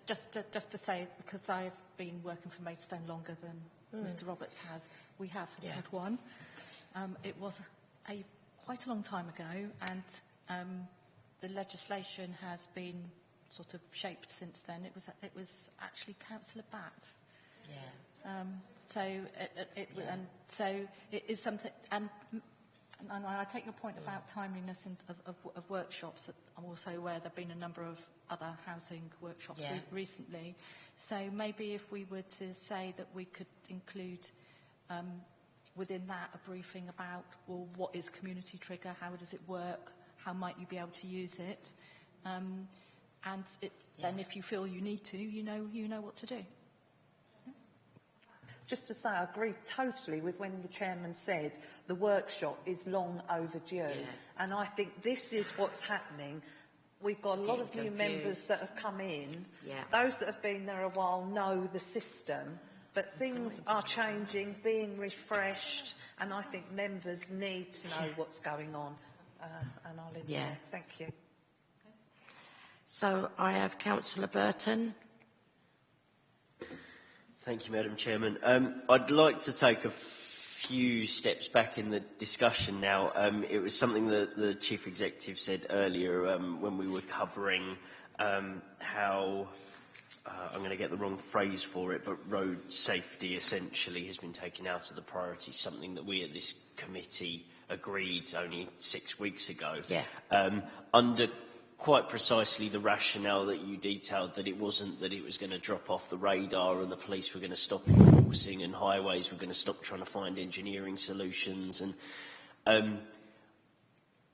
just to say, because I've been working for Maidstone longer than Mr. Roberts has, we have had one. It was quite a long time ago, and the legislation has been sort of shaped since then. It was actually Councillor Batt. Yeah. So it is something, and I take your point about timeliness of workshops. I'm also aware there've been a number of other housing workshops recently. So maybe if we were to say that we could include within that a briefing about, well, what is community trigger, how does it work, how might you be able to use it, then if you feel you need to, you know what to do. just to say I agree totally with when the chairman said the workshop is long overdue. And I think this is what's happening. We've got a lot of new members that have come in. Those that have been there a while know the system, but things are changing, being refreshed, and I think members need to know what's going on. And I'll leave it there. Thank you. So I have Councillor Burton. Thank you, Madam Chairman. I'd like to take a few steps back in the discussion now. It was something that the Chief Executive said earlier when we were covering how, I'm going to get the wrong phrase for it, but road safety essentially has been taken out of the priority, something that we at this committee agreed only 6 weeks ago. Under quite precisely the rationale that you detailed, that it wasn't that it was going to drop off the radar and the police were going to stop enforcing and highways were going to stop trying to find engineering solutions. And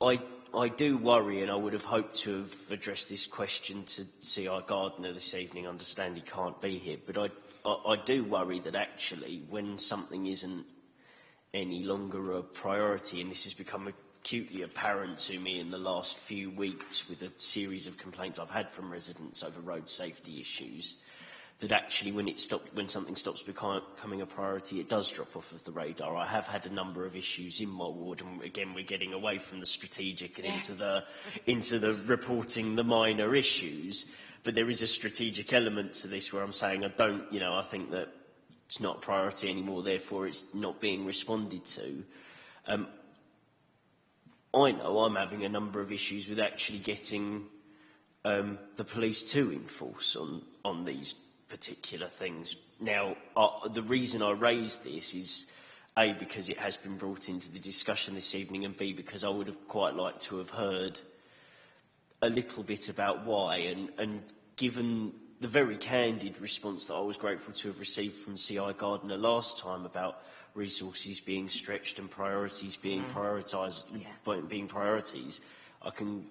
I do worry, and I would have hoped to have addressed this question to C.I. Gardner this evening, understand he can't be here, but I do worry that actually when something isn't any longer a priority, and this has become acutely apparent to me in the last few weeks with a series of complaints I've had from residents over road safety issues, that actually when something stops becoming a priority, it does drop off of the radar. I have had a number of issues in my ward, and again we're getting away from the strategic and into the reporting the minor issues, but there is a strategic element to this where I'm saying I think that it's not a priority anymore, therefore it's not being responded to. I know I'm having a number of issues with actually getting the police to enforce on these particular things. Now, the reason I raise this is A, because it has been brought into the discussion this evening, and B, because I would have quite liked to have heard a little bit about why, and given the very candid response that I was grateful to have received from C.I. Gardner last time about resources being stretched and priorities being prioritised, being priorities, I can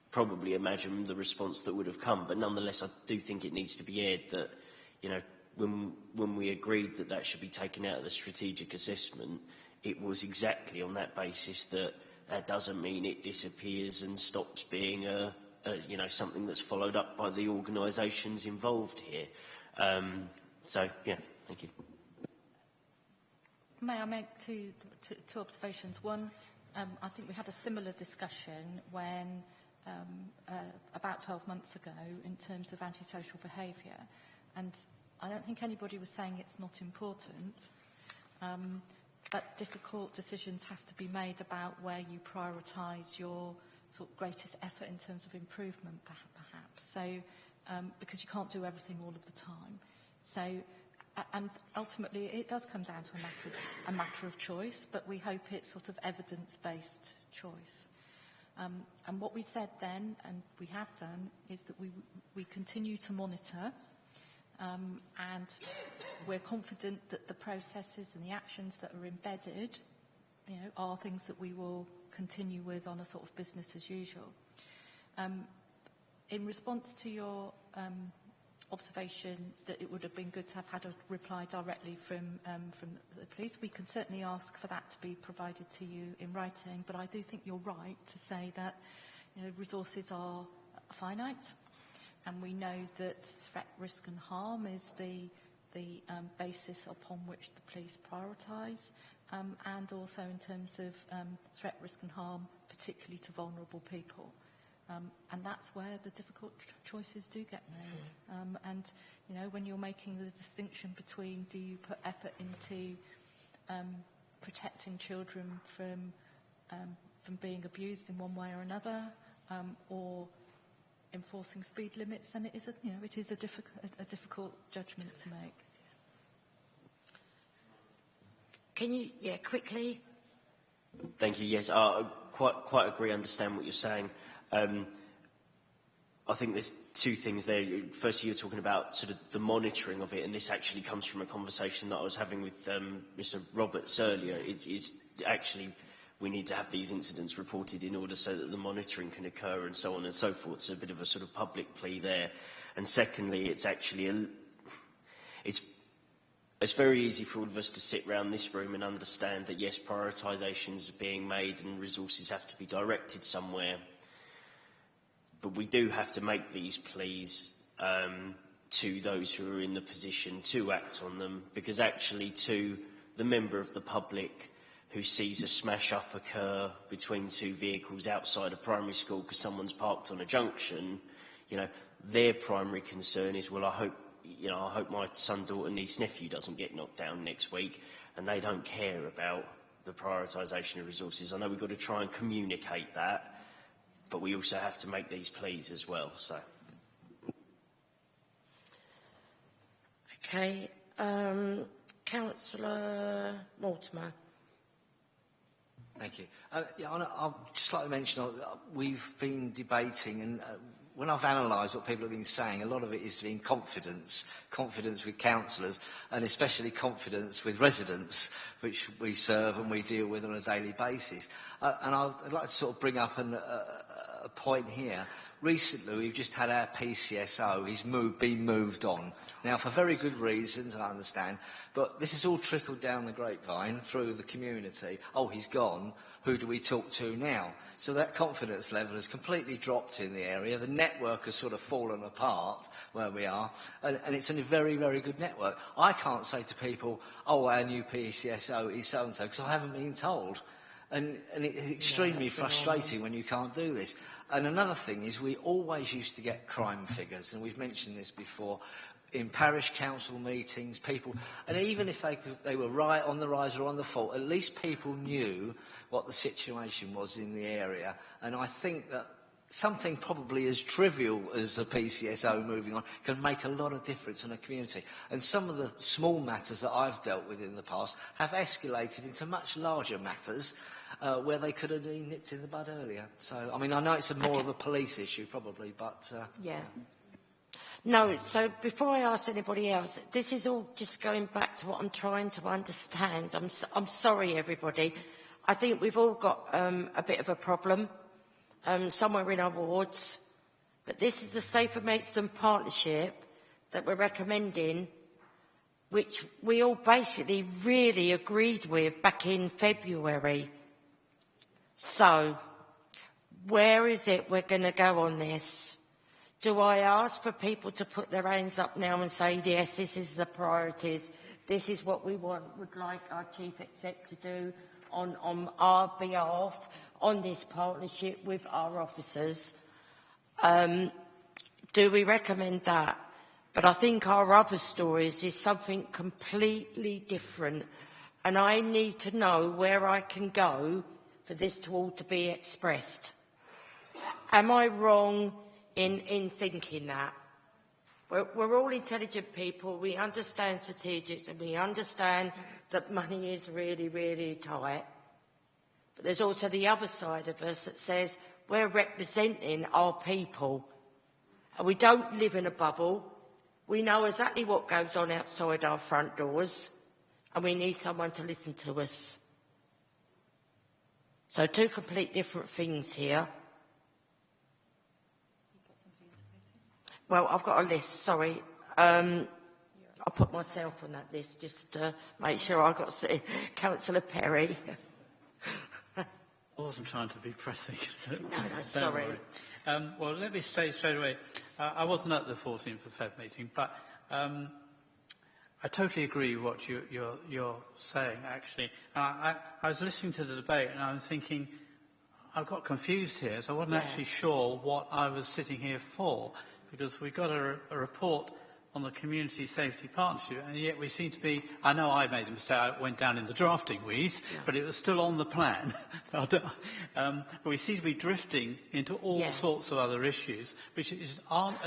probably imagine the response that would have come. But nonetheless, I do think it needs to be aired that, when we agreed that should be taken out of the strategic assessment, it was exactly on that basis that doesn't mean it disappears and stops being something that's followed up by the organisations involved here. Thank you. May I make two observations? One, I think we had a similar discussion when, about 12 months ago, in terms of antisocial behaviour. And I don't think anybody was saying it's not important, but difficult decisions have to be made about where you prioritise your sort of greatest effort in terms of improvement, perhaps. So, because you can't do everything all of the time. So, and ultimately, it does come down to a matter of choice, but we hope it's sort of evidence-based choice. And what we said then, and we have done, is that we continue to monitor, and we're confident that the processes and the actions that are embedded, are things that we will continue with on a sort of business as usual. In response to your observation that it would have been good to have had a reply directly from the police, we can certainly ask for that to be provided to you in writing, but I do think you're right to say that resources are finite, and we know that threat, risk and harm is the basis upon which the police prioritise, and also in terms of threat, risk and harm, particularly to vulnerable people. And that's where the difficult choices do get made. And, when you're making the distinction between do you put effort into protecting children from being abused in one way or another, or enforcing speed limits, then it is a difficult judgment to make. Can you, quickly? Thank you. Yes, I quite agree, understand what you're saying. I think there's two things there. Firstly, you're talking about sort of the monitoring of it, and this actually comes from a conversation that I was having with Mr. Roberts earlier. It's actually, we need to have these incidents reported in order so that the monitoring can occur and so on and so forth. So a bit of a sort of public plea there. And secondly, it's actually it's very easy for all of us to sit around this room and understand that, yes, prioritisations are being made and resources have to be directed somewhere. But we do have to make these pleas to those who are in the position to act on them, because actually to the member of the public who sees a smash-up occur between two vehicles outside a primary school because someone's parked on a junction, you know, their primary concern is, well, I hope my son, daughter, niece, nephew doesn't get knocked down next week, and they don't care about the prioritisation of resources. I know we've got to try and communicate that, but we also have to make these pleas as well, so. Okay, Councillor Mortimer. Thank you. Yeah, I'd just like to mention, we've been debating, and when I've analysed what people have been saying, a lot of it is in confidence with councillors, and especially confidence with residents, which we serve and we deal with on a daily basis. And I'd like to sort of bring up a point here. Recently, we've just had our PCSO. He's been moved on. Now, for very good reasons, I understand, but this has all trickled down the grapevine through the community. Oh, he's gone. Who do we talk to now? So that confidence level has completely dropped in the area. The network has sort of fallen apart where we are, and it's a very, very good network. I can't say to people, oh, our new PCSO is so-and-so, because I haven't been told. And it's extremely frustrating when you can't do this. And another thing is we always used to get crime figures, and we've mentioned this before, in parish council meetings, people, and even if they were right on the rise or on the fall, at least people knew what the situation was in the area. And I think that something probably as trivial as a PCSO moving on can make a lot of difference in a community. And some of the small matters that I've dealt with in the past have escalated into much larger matters where they could have been nipped in the bud earlier. So, I mean, I know it's more of a police issue probably, but... Yeah. No, so before I ask anybody else, this is all just going back to what I'm trying to understand. I'm sorry, everybody. I think we've all got a bit of a problem somewhere in our wards, but this is the Safer Maidstone Partnership that we're recommending, which we all basically really agreed with back in February. So, where is it we're going to go on this? Do I ask for people to put their hands up now and say, yes, this is the priorities, this is what we would like our Chief Exec to do on our behalf, on this partnership with our officers? Do we recommend that? But I think our other stories is something completely different, and I need to know where I can go for this to all to be expressed. Am I wrong in thinking that? We're all intelligent people, we understand strategics, and we understand that money is really, really tight. But there's also the other side of us that says we're representing our people. And we don't live in a bubble. We know exactly what goes on outside our front doors, and we need someone to listen to us. So two complete different things here. Well, I've got a list, sorry. I'll put myself on that list just to make sure I got Councillor Perry. I wasn't trying to be pressing. So no, sorry. Well, let me say straight away, I wasn't at the 14th of Feb meeting, but I totally agree with what you're saying, actually. I was listening to the debate and I was thinking, I got confused here, so I wasn't actually sure what I was sitting here for, because we got a report on the Community Safety Partnership, and yet we seem to be, I know I made a mistake, I went down in the drafting weeds, but it was still on the plan. But we seem to be drifting into all sorts of other issues, which aren't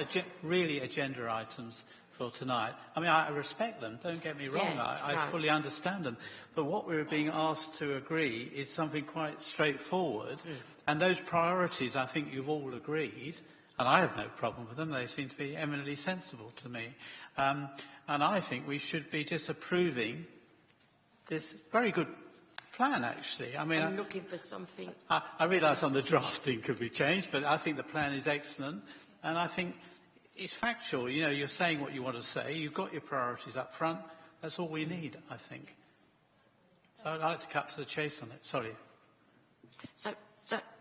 really agenda items for tonight. I mean, I respect them, don't get me wrong, I fully understand them, but what we're being asked to agree is something quite straightforward, and those priorities I think you've all agreed, and I have no problem with them. They seem to be eminently sensible to me. And I think we should be disapproving this very good plan, actually. I mean, I'm looking for something. I realise some of the drafting could be changed, but I think the plan is excellent. And I think it's factual. You know, you're saying what you want to say. You've got your priorities up front. That's all we need, I think. So I'd like to cut to the chase on it. Sorry.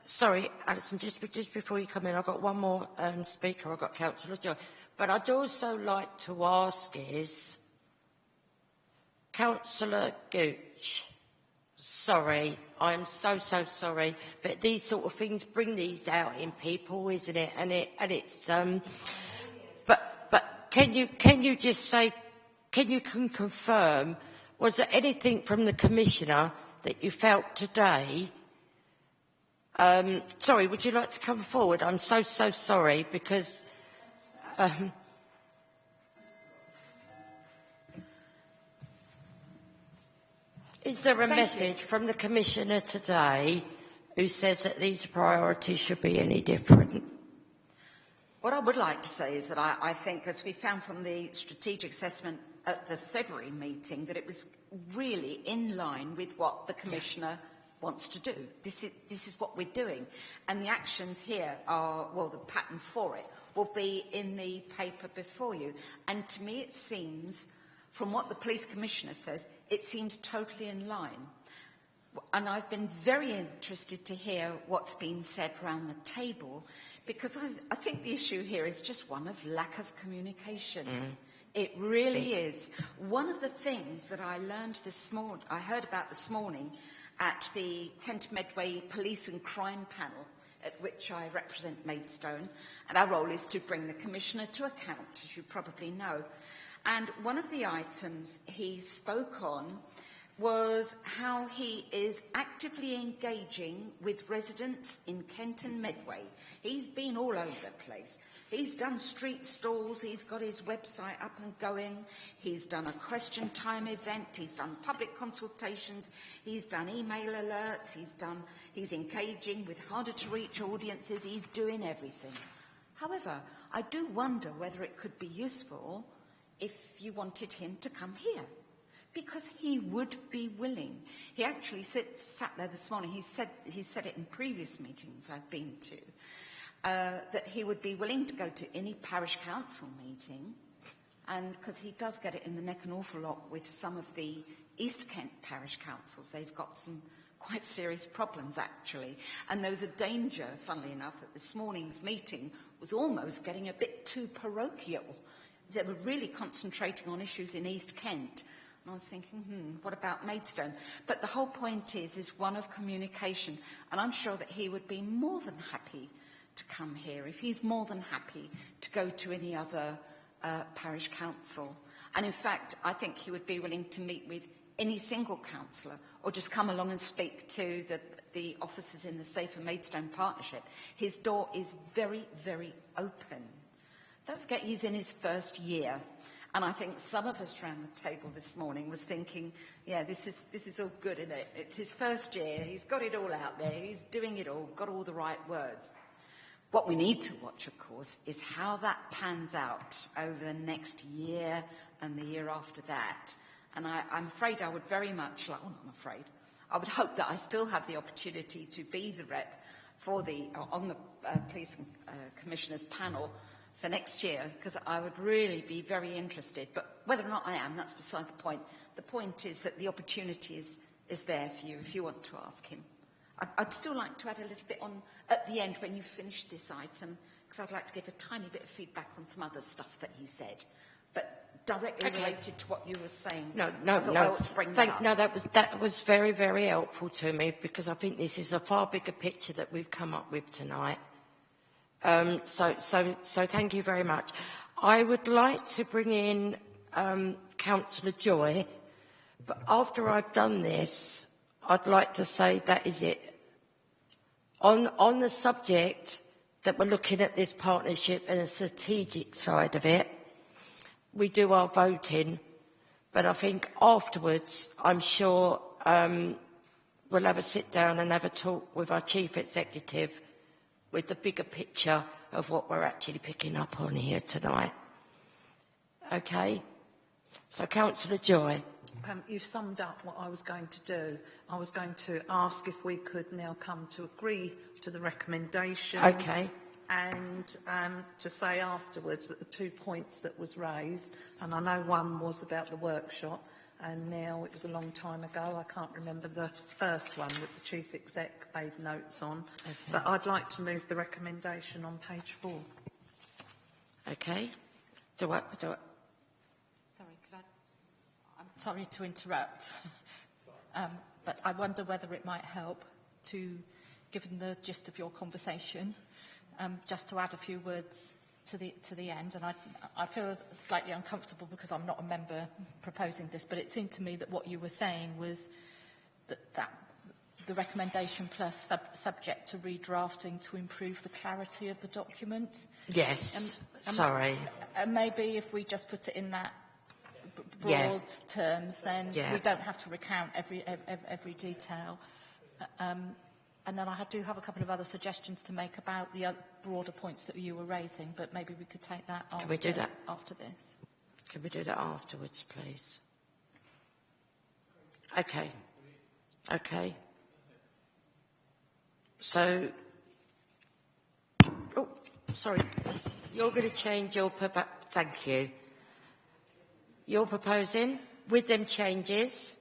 Sorry, Alison, just before you come in, I've got one more speaker. I've got Councillor Joy. But I'd also like to ask is, Councillor Gooch, sorry, I'm so sorry, but these sort of things bring these out in people, isn't it? And it's but can you just say, can you confirm, was there anything from the Commissioner that you felt today? Sorry, would you like to come forward? I'm so sorry because. Is there a message from the Commissioner today who says that these priorities should be any different? What I would like to say is that I think, as we found from the strategic assessment at the February meeting, that it was really in line with what the Commissioner wants to do. This is what we're doing. And the actions here are, well, the pattern for it will be in the paper before you. And to me it seems, from what the Police Commissioner says, it seems totally in line. And I've been very interested to hear what's been said around the table, because I think the issue here is just one of lack of communication. It really is. One of the things that I learned I heard about this morning at the Kent Medway Police and Crime Panel, at which I represent Maidstone, and our role is to bring the Commissioner to account, as you probably know. And one of the items he spoke on was how he is actively engaging with residents in Kent and Medway. He's been all over the place. He's done street stalls, he's got his website up and going, he's done a question time event, he's done public consultations, he's done email alerts, he's engaging with harder to reach audiences, he's doing everything. However, I do wonder whether it could be useful if you wanted him to come here, because he would be willing. He actually sat there this morning, he said it in previous meetings I've been to, that he would be willing to go to any parish council meeting, and because he does get it in the neck an awful lot with some of the East Kent parish councils. They've got some quite serious problems, actually. And there was a danger, funnily enough, that this morning's meeting was almost getting a bit too parochial. They were really concentrating on issues in East Kent. And I was thinking, what about Maidstone? But the whole point is one of communication. And I'm sure that he would be more than happy to come here, if he's more than happy to go to any other parish council. And in fact, I think he would be willing to meet with any single councillor, or just come along and speak to the officers in the Safer Maidstone Partnership. His door is very, very open. Don't forget, he's in his first year. And I think some of us around the table this morning was thinking, yeah, this is all good, isn't it? It's his first year, he's got it all out there, he's doing it all, got all the right words. What we need to watch, of course, is how that pans out over the next year and the year after that. And I'm afraid I would very much like, well, not afraid, I would hope that I still have the opportunity to be the rep for on the Police Commissioners panel for next year, because I would really be very interested. But whether or not I am, that's beside the point. The point is that the opportunity is there for you if you want to ask him. I'd still like to add a little bit on at the end when you finish this item, because I'd like to give a tiny bit of feedback on some other stuff that he said, but directly related to what you were saying. No. That was very, very helpful to me, because I think this is a far bigger picture that we've come up with tonight. So thank you very much. I would like to bring in Councillor Joy, but after I've done this, I'd like to say that is it. On the subject that we're looking at this partnership and the strategic side of it, we do our voting, but I think afterwards, I'm sure we'll have a sit down and have a talk with our Chief Executive with the bigger picture of what we're actually picking up on here tonight. Okay? So, Councillor Joy. You've summed up what I was going to do. I was going to ask if we could now come to agree to the recommendation. Okay. and to say afterwards that the 2 points that was raised, and I know one was about the workshop, and now it was a long time ago, I can't remember the first one that the Chief Exec made notes on, but I'd like to move the recommendation on page 4. Okay. Sorry, I'm sorry to interrupt, but I wonder whether it might help to, given the gist of your conversation, just to add a few words to the end. And I feel slightly uncomfortable because I'm not a member proposing this, but it seemed to me that what you were saying was that the recommendation plus subject to redrafting to improve the clarity of the document. Yes, sorry. Maybe if we just put it in that broad terms, then we don't have to recount every detail. And then I do have a couple of other suggestions to make about the broader points that you were raising, but maybe we could take that after, Can we do that? After this. Can we do that afterwards, please? Okay. Okay. So, oh, sorry. You're going to change your... Thank you. You're proposing, with them changes...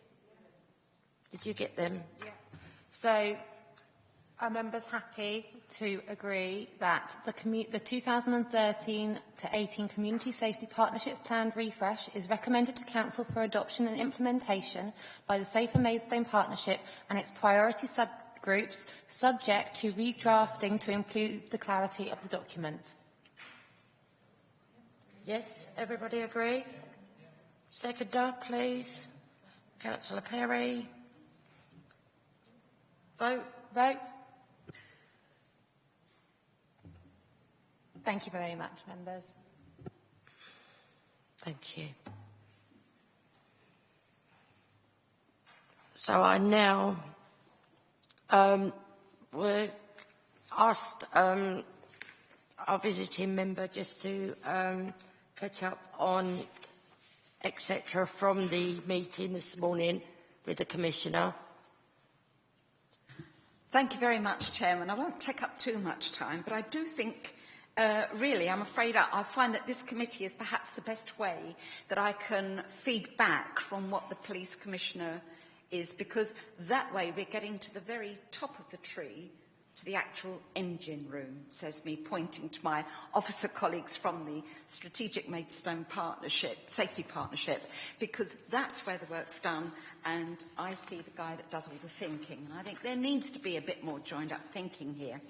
Did you get them? Yeah. So, are members happy to agree that the 2013 to 18 Community Safety Partnership Plan refresh is recommended to Council for adoption and implementation by the Safer Maidstone Partnership and its priority subgroups, subject to redrafting to improve the clarity of the document? Yes, everybody agree? Seconder, please. Councillor Perry. Vote. Vote. Thank you very much, members. Thank you. So I now we're asked our visiting member just to catch up on etc. from the meeting this morning with the Commissioner. Thank you very much, Chairman. I won't take up too much time, but I do think, really, I'm afraid I find that this committee is perhaps the best way that I can feed back from what the Police Commissioner is, because that way we're getting to the very top of the tree, to the actual engine room, says me, pointing to my officer colleagues from the Strategic Maidstone Partnership, Safety Partnership, because that's where the work's done, and I see the guy that does all the thinking. And I think there needs to be a bit more joined-up thinking here.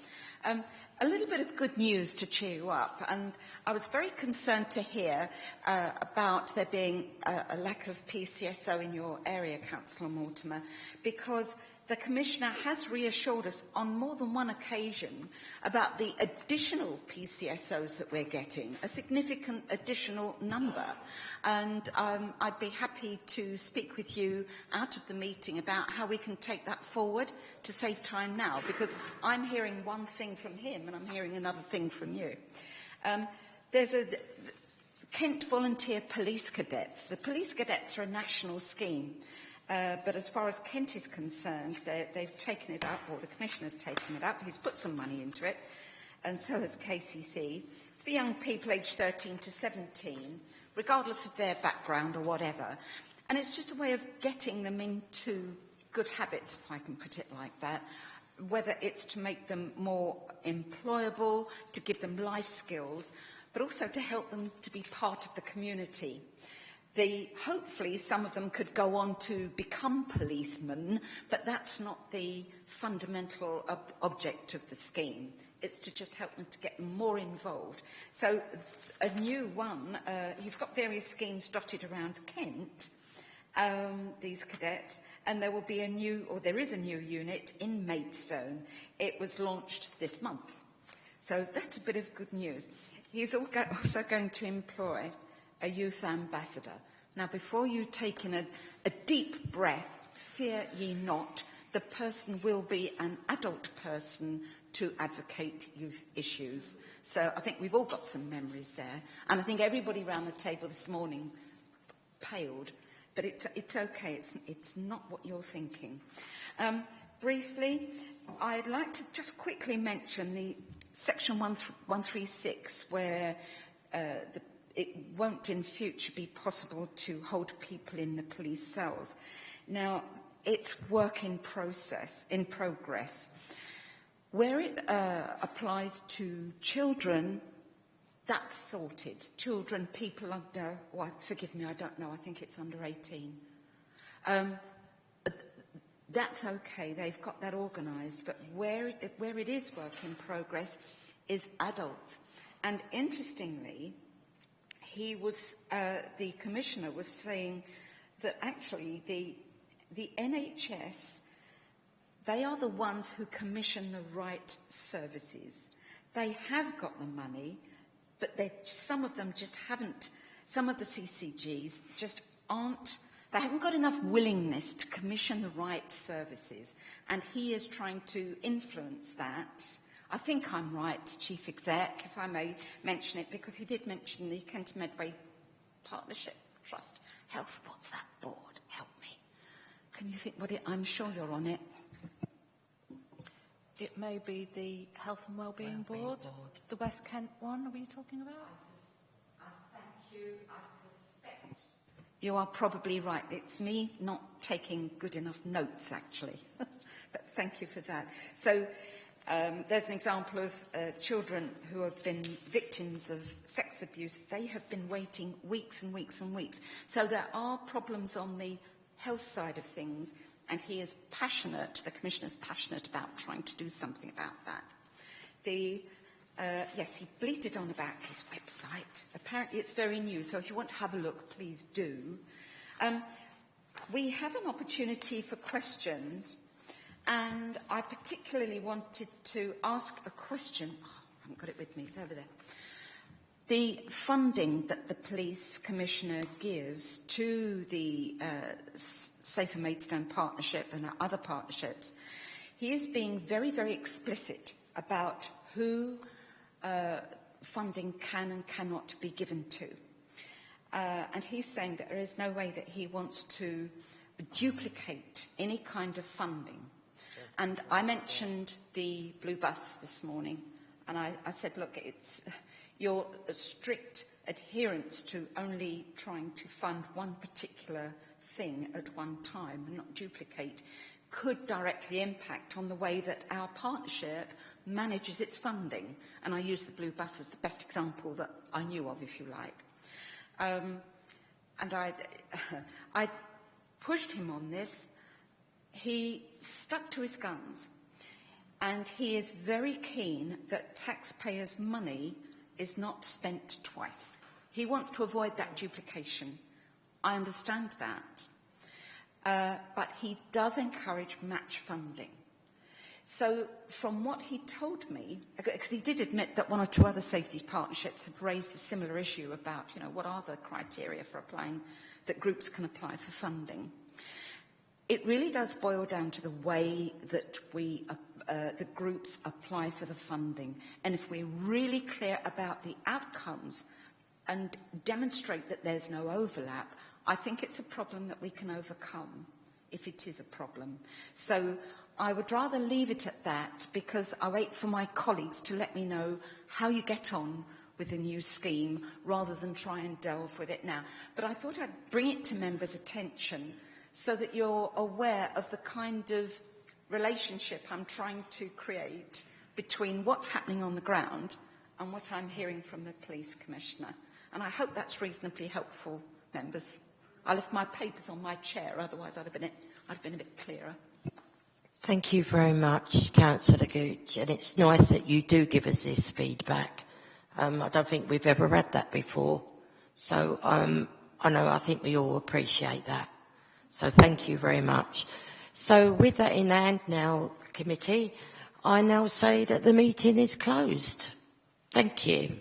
A little bit of good news to cheer you up, and I was very concerned to hear about there being a lack of PCSO in your area, Councillor Mortimer, because the Commissioner has reassured us on more than one occasion about the additional PCSOs that we're getting, a significant additional number. And I'd be happy to speak with you out of the meeting about how we can take that forward to save time now, because I'm hearing one thing from him and I'm hearing another thing from you. There's a Kent Volunteer Police Cadets. The Police Cadets are a national scheme. But as far as Kent is concerned, they've taken it up, or the Commissioner's taken it up. He's put some money into it, and so has KCC. It's for young people aged 13 to 17, regardless of their background or whatever. And it's just a way of getting them into good habits, if I can put it like that, whether it's to make them more employable, to give them life skills, but also to help them to be part of the community. Hopefully some of them could go on to become policemen, but that's not the fundamental object of the scheme. It's to just help them to get more involved. So a new one, he's got various schemes dotted around Kent, these cadets, and there will be there is a new unit in Maidstone. It was launched this month. So that's a bit of good news. He's also going to employ a youth ambassador. Now, before you take in a deep breath, fear ye not, the person will be an adult person to advocate youth issues. So I think we've all got some memories there. And I think everybody around the table this morning paled, but it's okay, it's not what you're thinking. Briefly, I'd like to just quickly mention the Section 136, where it won't in future be possible to hold people in the police cells. Now, it's work in progress. Where it applies to children, that's sorted. Children, people under, well, forgive me, I don't know, I think it's under 18. That's okay, they've got that organised, but where it is work in progress is adults. And interestingly, the Commissioner was saying that actually the NHS, they are the ones who commission the right services. They have got the money, but some of them just haven't, some of the CCGs just aren't, they haven't got enough willingness to commission the right services. And he is trying to influence that. I think I'm right, Chief Exec, if I may mention it, because he did mention the Kent Medway Partnership Trust. Health, what's that board? Help me. Can you think what it, I'm sure you're on it. It may be the Health and Wellbeing Board, the West Kent one, are we talking about? Thank you. I suspect you are probably right. It's me not taking good enough notes, actually. But thank you for that. So there's an example of children who have been victims of sex abuse. They have been waiting weeks and weeks and weeks. So there are problems on the health side of things, and he is passionate, the Commissioner's passionate about trying to do something about that. Yes, he bleated on about his website. Apparently it's very new, so if you want to have a look, please do. We have an opportunity for questions, and I particularly wanted to ask a question. Oh, I haven't got it with me, it's over there. The funding that the Police Commissioner gives to the Safer Maidstone Partnership and other partnerships, he is being very, very explicit about who funding can and cannot be given to. And he's saying that there is no way that he wants to duplicate any kind of funding. And I mentioned the Blue Bus this morning, and I said, look, it's your strict adherence to only trying to fund one particular thing at one time and not duplicate could directly impact on the way that our partnership manages its funding. And I use the Blue Bus as the best example that I knew of, if you like. And I pushed him on this. He stuck to his guns, and he is very keen that taxpayers' money is not spent twice. He wants to avoid that duplication. I understand that. But he does encourage match funding. So from what he told me, because he did admit that one or two other safety partnerships had raised a similar issue about, you know, what are the criteria for applying, that groups can apply for funding. It really does boil down to the way that the groups apply for the funding. And if we're really clear about the outcomes and demonstrate that there's no overlap, I think it's a problem that we can overcome, if it is a problem. So I would rather leave it at that, because I wait for my colleagues to let me know how you get on with the new scheme, rather than try and delve with it now. But I thought I'd bring it to members' attention so that you're aware of the kind of relationship I'm trying to create between what's happening on the ground and what I'm hearing from the Police Commissioner. And I hope that's reasonably helpful, members. I left my papers on my chair, otherwise I'd have been a bit clearer. Thank you very much, Councillor Gooch, and it's nice that you do give us this feedback. I don't think we've ever had that before, so I think we all appreciate that. So thank you very much. So with that in hand now, committee, I now say that the meeting is closed. Thank you.